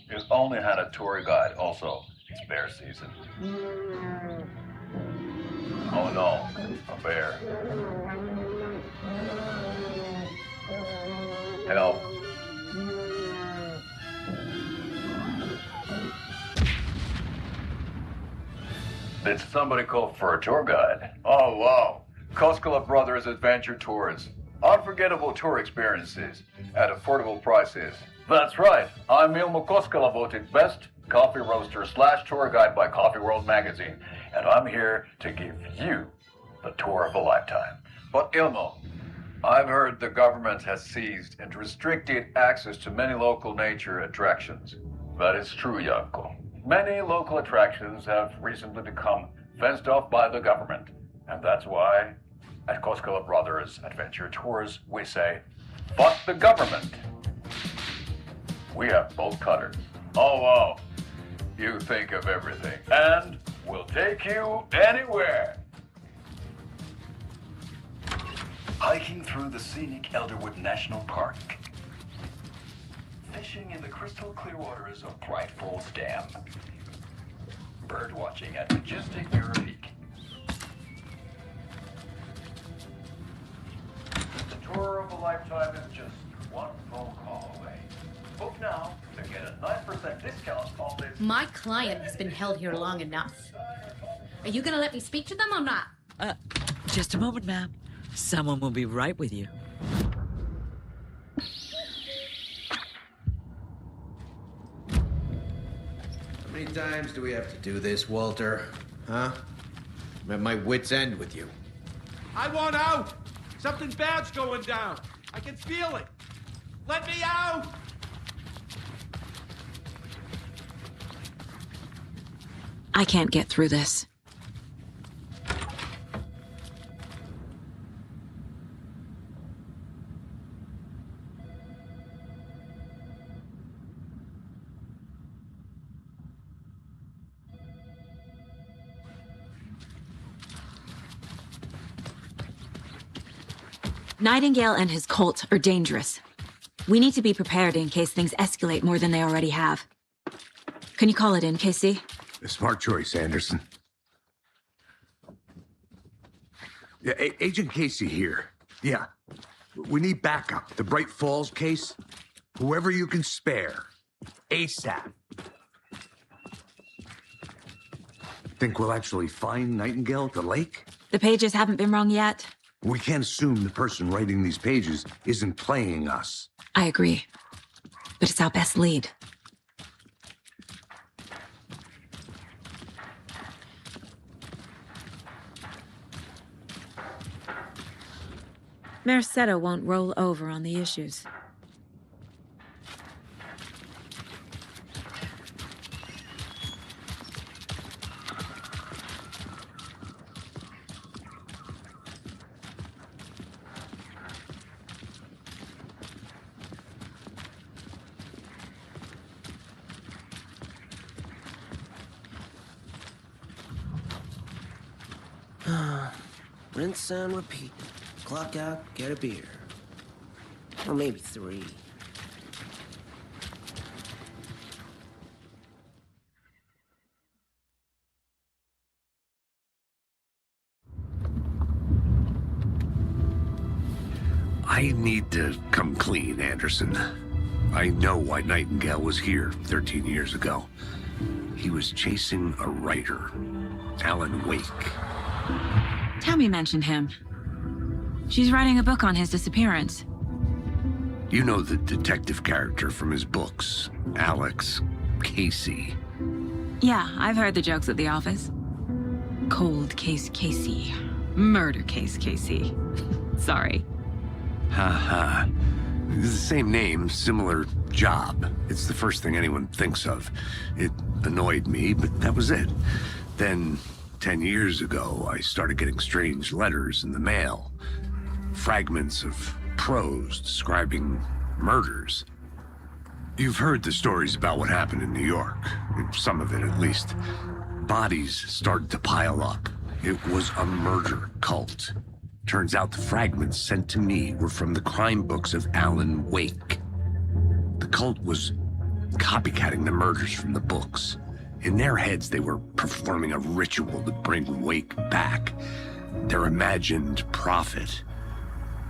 You only had a tour guide, also. It's bear season. Oh no, a bear. Help. Did somebody call for a tour guide? Oh wow, Koskela Brothers Adventure Tours. Unforgettable tour experiences at affordable prices. That's right. I'm Ilmo Koskela, voted best coffee roaster / tour guide by Coffee World magazine, and I'm here to give you the tour of a lifetime. But Ilmo, I've heard the government has seized and restricted access to many local nature attractions. That is true, Yanko. Many local attractions have recently become fenced off by the government, and that's why at Koskela Brothers Adventure Tours, we say, fuck the government. We have bolt cutters. Oh, wow. You think of everything. And we'll take you anywhere. Hiking through the scenic Elderwood National Park. Fishing in the crystal clear waters of Bright Falls Dam. Bird watching at majestic Mirror Peak. The tour of a lifetime is just one phone call away. Book now to get a 9% discount on this. My client has been held here long enough. Are you gonna let me speak to them or not? Just a moment, ma'am. Someone will be right with you. How many times do we have to do this, Walter? Huh? I'm at my wit's end with you. I want out! Something bad's going down. I can feel it. Let me out! I can't get through this. Nightingale and his cult are dangerous. We need to be prepared in case things escalate more than they already have. Can you call it in, Casey? A smart choice, Anderson. Yeah, Agent Casey here. Yeah. We need backup. The Bright Falls case. Whoever you can spare. ASAP. Think we'll actually find Nightingale at the lake? The pages haven't been wrong yet. We can't assume the person writing these pages isn't playing us. I agree. But it's our best lead. Merced won't roll over on the issues. Rinse and repeat. Clock out, get a beer. Or maybe 3. I need to come clean, Anderson. I know why Nightingale was here 13 years ago. He was chasing a writer, Alan Wake. Tammy mentioned him. She's writing a book on his disappearance. You know the detective character from his books, Alex Casey. Yeah, I've heard the jokes at the office. Cold case Casey. Murder case Casey. Sorry. Haha. It's the same name, similar job. It's the first thing anyone thinks of. It annoyed me, but that was it. Then, 10 years ago, I started getting strange letters in the mail. Fragments of prose describing murders. You've heard the stories about what happened in New York. Some of it, at least. Bodies started to pile up. It was a murder cult. Turns out the fragments sent to me were from the crime books of Alan Wake. The cult was copycatting the murders from the books. In their heads, they were performing a ritual to bring Wake back. Their imagined prophet.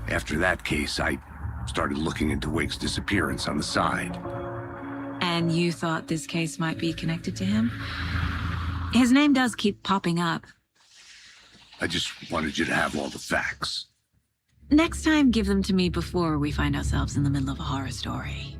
After that case, I started looking into Wake's disappearance on the side. And you thought this case might be connected to him? His name does keep popping up. I just wanted you to have all the facts. Next time, give them to me before we find ourselves in the middle of a horror story.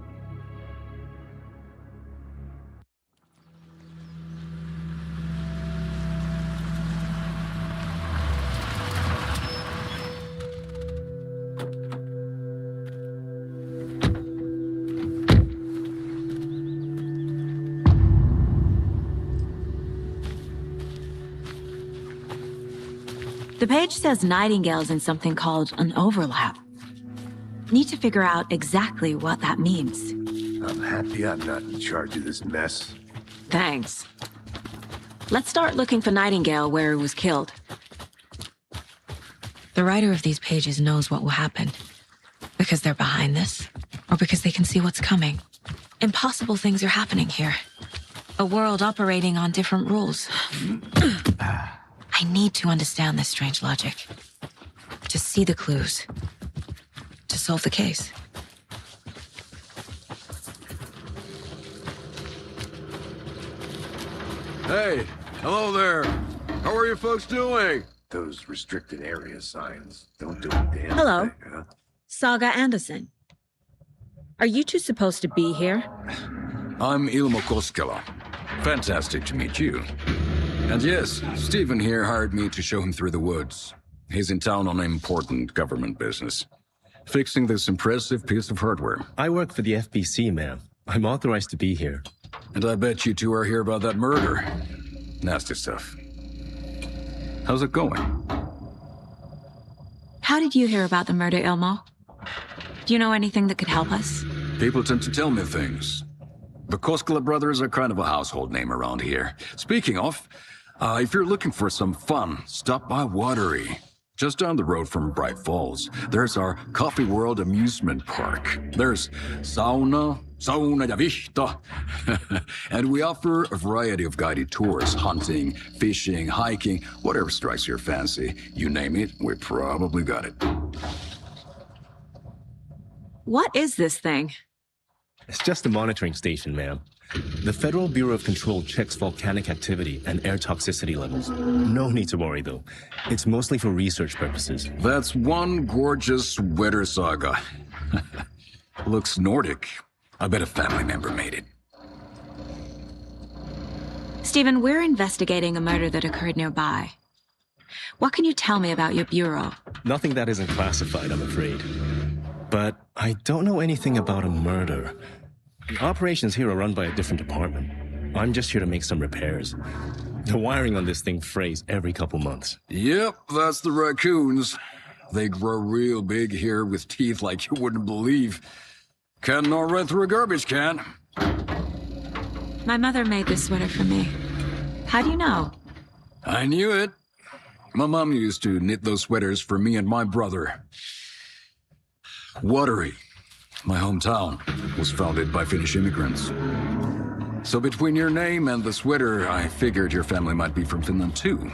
The page says Nightingale's in something called an overlap. Need to figure out exactly what that means. I'm happy I'm not in charge of this mess. Thanks. Let's start looking for Nightingale where he was killed. The writer of these pages knows what will happen. Because they're behind this, or because they can see what's coming. Impossible things are happening here. A world operating on different rules. I need to understand this strange logic. To see the clues. To solve the case. Hey, hello there. How are you folks doing? Those restricted area signs don't do a damn Hello. thing, huh? Saga Anderson. Are you two supposed to be here? I'm Ilmo Koskela. Fantastic to meet you. And yes, Stephen here hired me to show him through the woods. He's in town on important government business. Fixing this impressive piece of hardware. I work for the FBC, ma'am. I'm authorized to be here. And I bet you two are here about that murder. Nasty stuff. How's it going? How did you hear about the murder, Ilmo? Do you know anything that could help us? People tend to tell me things. The Koskela brothers are kind of a household name around here. Speaking of, if you're looking for some fun, stop by Watery. Just down the road from Bright Falls, there's our Coffee World amusement park. There's sauna ja vihta. And we offer a variety of guided tours, hunting, fishing, hiking, whatever strikes your fancy. You name it, we probably got it. What is this thing? It's just a monitoring station, ma'am. The Federal Bureau of Control checks volcanic activity and air toxicity levels. No need to worry, though. It's mostly for research purposes. That's one gorgeous weather saga. Looks Nordic. I bet a family member made it. Stephen, we're investigating a murder that occurred nearby. What can you tell me about your bureau? Nothing that isn't classified, I'm afraid. But I don't know anything about a murder. The operations here are run by a different department. I'm just here to make some repairs. The wiring on this thing frays every couple months. Yep, that's the raccoons. They grow real big here with teeth like you wouldn't believe. Can't gnaw right through a garbage can. My mother made this sweater for me. How do you know? I knew it. My mom used to knit those sweaters for me and my brother. Watery, my hometown, was founded by Finnish immigrants. So between your name and the sweater, I figured your family might be from Finland too.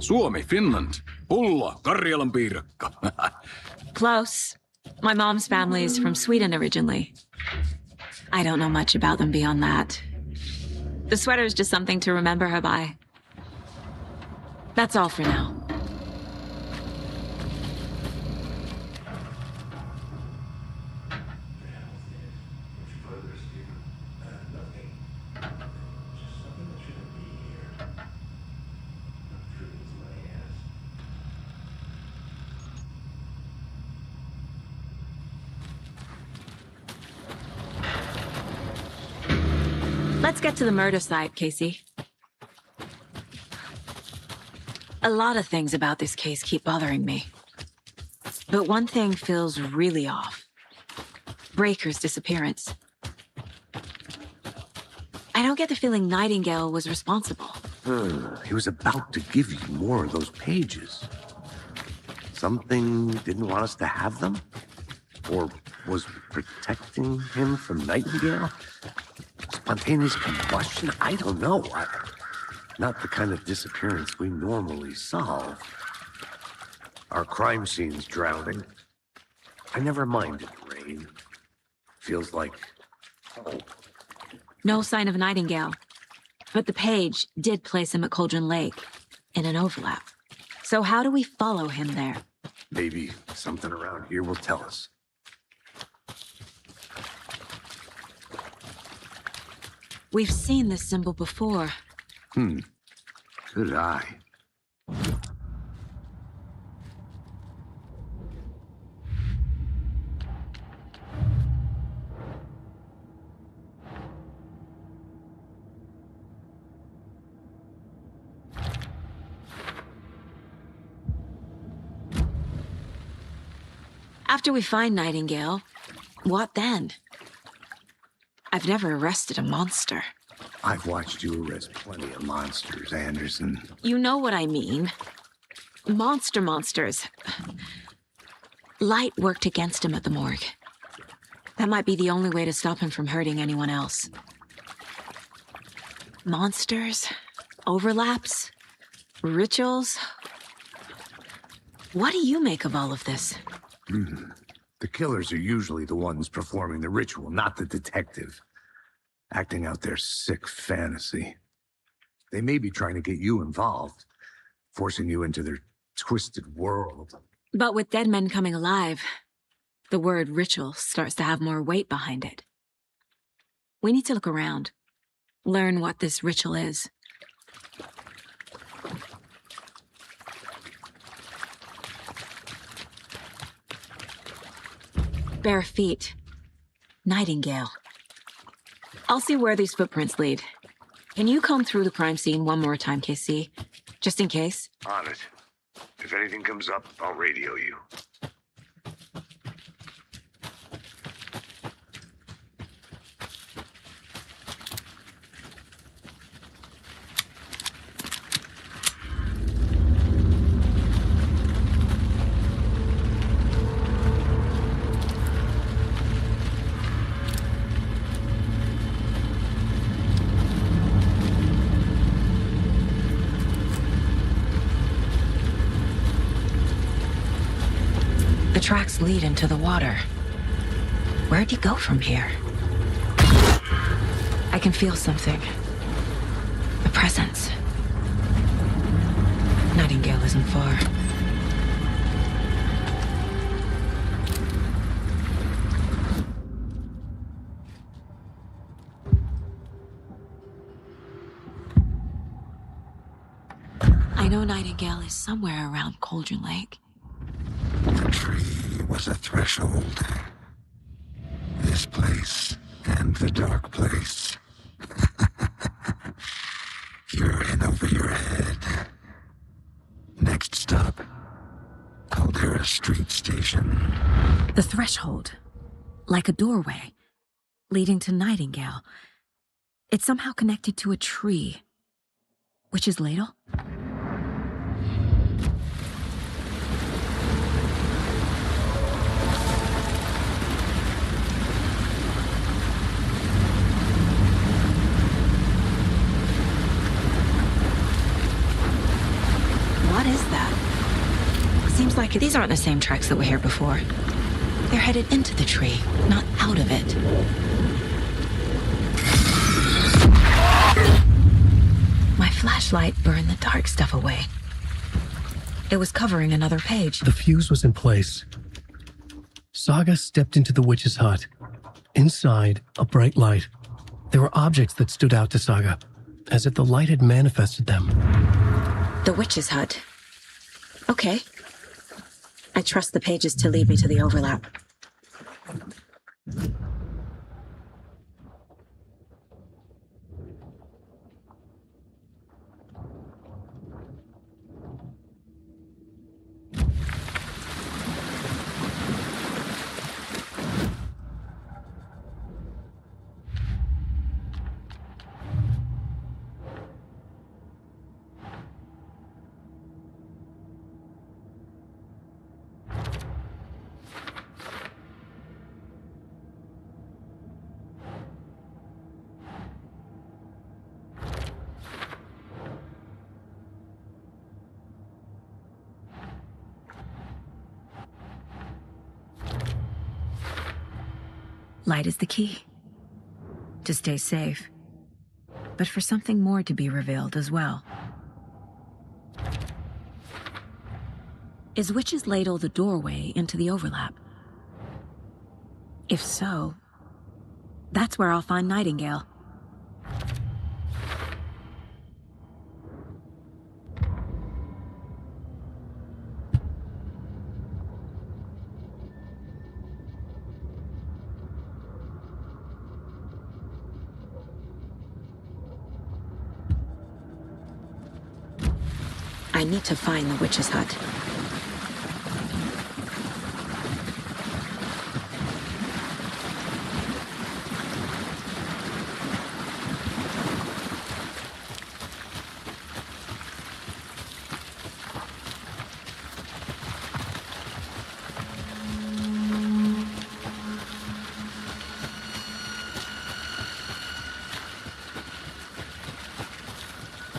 Suomi, Finland. Pulla, Karjalan piirakka. Close. My mom's family is from Sweden originally. I don't know much about them beyond that. The sweater is just something to remember her by. That's all for now. Let's get to the murder site, Casey. A lot of things about this case keep bothering me. But one thing feels really off. Breaker's disappearance. I don't get the feeling Nightingale was responsible. He was about to give you more of those pages. Something didn't want us to have them? Or was protecting him from Nightingale? Spontaneous combustion? I don't know. Not the kind of disappearance we normally solve. Our crime scene's drowning. I never minded rain. Feels like home. No sign of Nightingale. But the page did place him at Cauldron Lake, in an overlap. So how do we follow him there? Maybe something around here will tell us. We've seen this symbol before. Good eye. After we find Nightingale, what then? I've never arrested a monster. I've watched you arrest plenty of monsters, Anderson. You know what I mean. Monsters. Light worked against him at the morgue. That might be the only way to stop him from hurting anyone else. Monsters, overlaps, rituals. What do you make of all of this? The killers are usually the ones performing the ritual, not the detective. Acting out their sick fantasy. They may be trying to get you involved, forcing you into their twisted world. But with dead men coming alive, the word ritual starts to have more weight behind it. We need to look around, learn what this ritual is. Bare feet. Nightingale. I'll see where these footprints lead. Can you comb through the crime scene one more time, KC? Just in case? On it. If anything comes up, I'll radio you. The tracks lead into the water. Where'd you go from here? I can feel something. A presence. Nightingale isn't far. I know Nightingale is somewhere around Cauldron Lake. The tree was a threshold. This place and the dark place. You're in over your head. Next stop, Caldera Street Station. The threshold, like a doorway, leading to Nightingale. It's somehow connected to a tree. Witch's Ladle? What is that? Seems like these aren't the same tracks that were here before. They're headed into the tree, not out of it. My flashlight burned the dark stuff away. It was covering another page. The fuse was in place. Saga stepped into the witch's hut. Inside, a bright light. There were objects that stood out to Saga, as if the light had manifested them. The witch's hut. Okay. I trust the pages to lead me to the overlap. Light is the key. To stay safe. But for something more to be revealed as well. Is Witch's Ladle the doorway into the overlap? If so, that's where I'll find Nightingale. I need to find the witch's hut.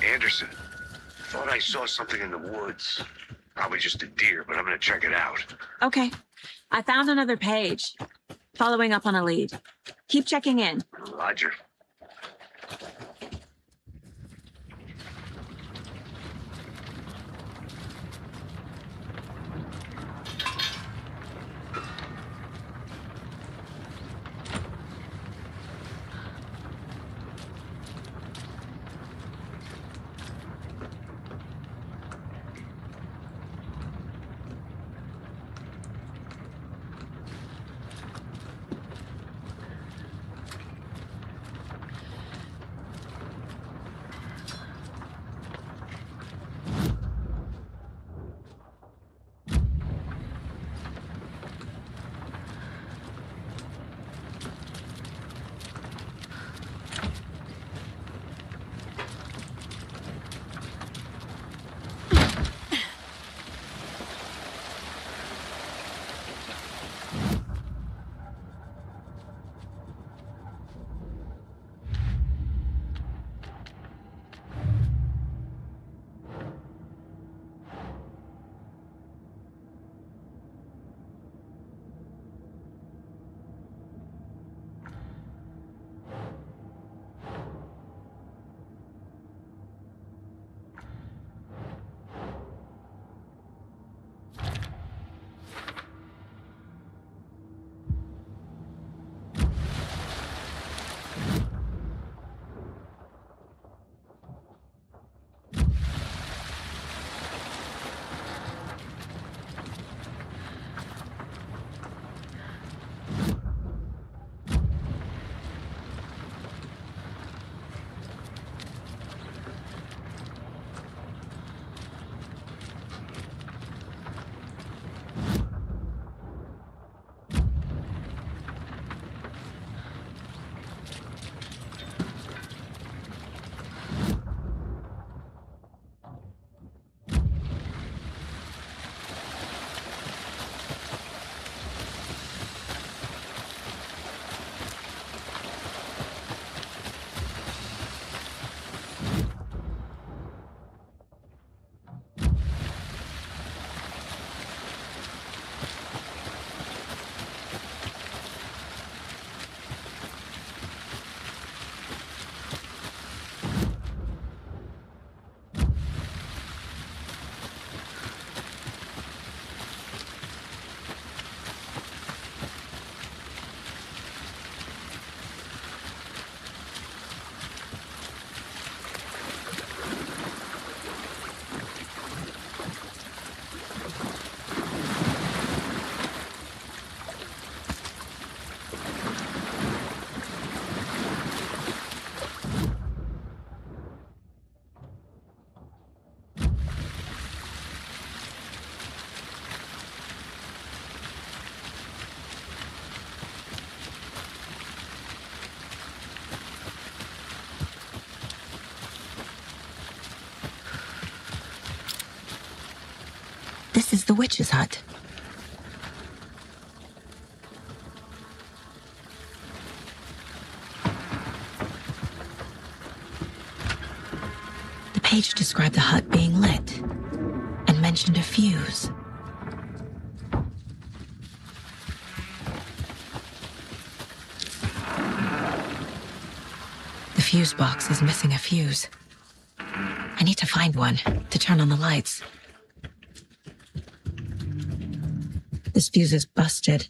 Anderson, thought I saw something in the woods. Probably just a deer, but I'm gonna check it out. Okay. I found another page. Following up on a lead. Keep checking in. Roger. is the witch's hut. The page described the hut being lit and mentioned a fuse. The fuse box is missing a fuse. I need to find one to turn on the lights. This fuse is busted.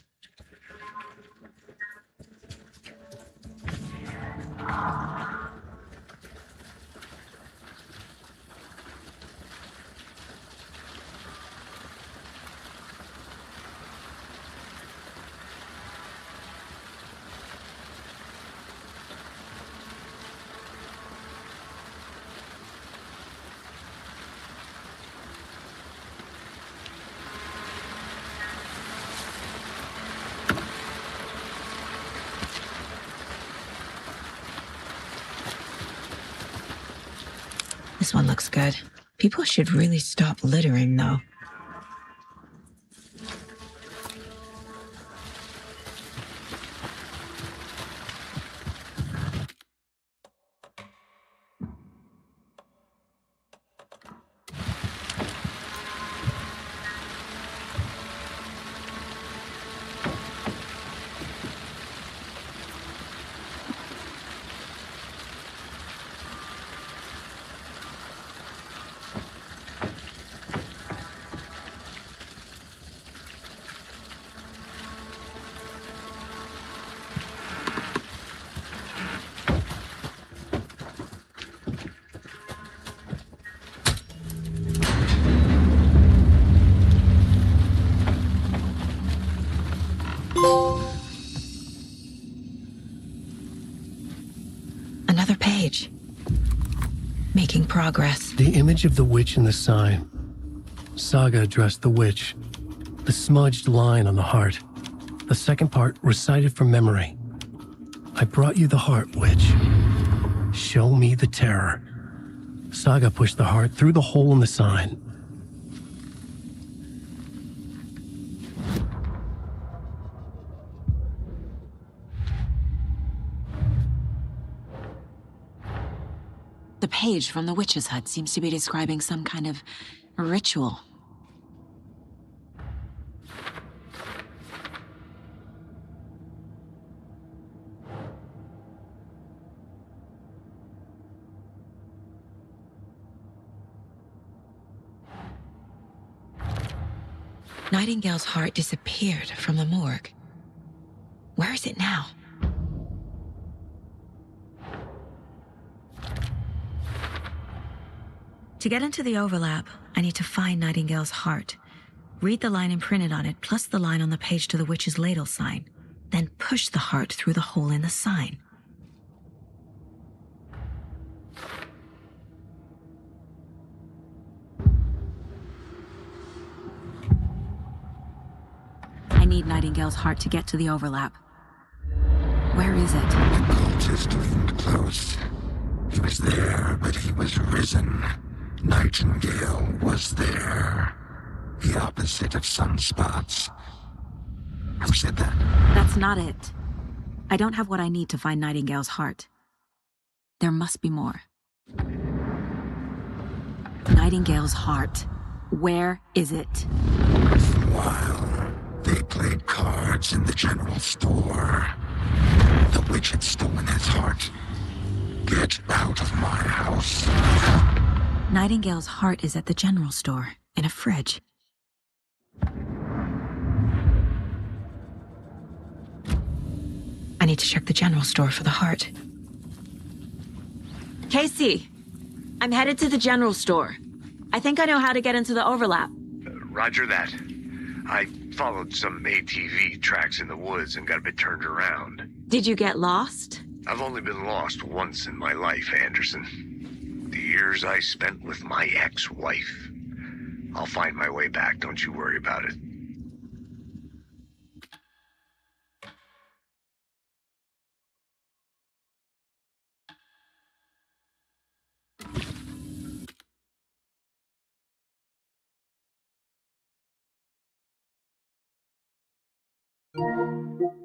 This one looks good. People should really stop littering, though. Another page. Making progress. The image of the witch in the sign. Saga addressed the witch. The smudged line on the heart. The second part recited from memory. I brought you the heart, witch. Show me the terror. Saga pushed the heart through the hole in the sign. The page from the witch's hut seems to be describing some kind of ritual. Nightingale's heart disappeared from the morgue. Where is it now? To get into the overlap, I need to find Nightingale's heart. Read the line imprinted on it, plus the line on the page to the witch's ladle sign. Then push the heart through the hole in the sign. I need Nightingale's heart to get to the overlap. Where is it? The cultist loomed close. He was there, but he was risen. Nightingale was there. The opposite of sunspots. Who said that? That's not it. I don't have what I need to find Nightingale's heart. There must be more. Nightingale's heart. Where is it? While they played cards in the general store, the witch had stolen his heart. Get out of my house. Nightingale's heart is at the general store, in a fridge. I need to check the general store for the heart. Casey, I'm headed to the general store. I think I know how to get into the overlap. Roger that. I followed some ATV tracks in the woods and got a bit turned around. Did you get lost? I've only been lost once in my life, Anderson. The years I spent with my ex-wife. I'll find my way back, don't you worry about it. you.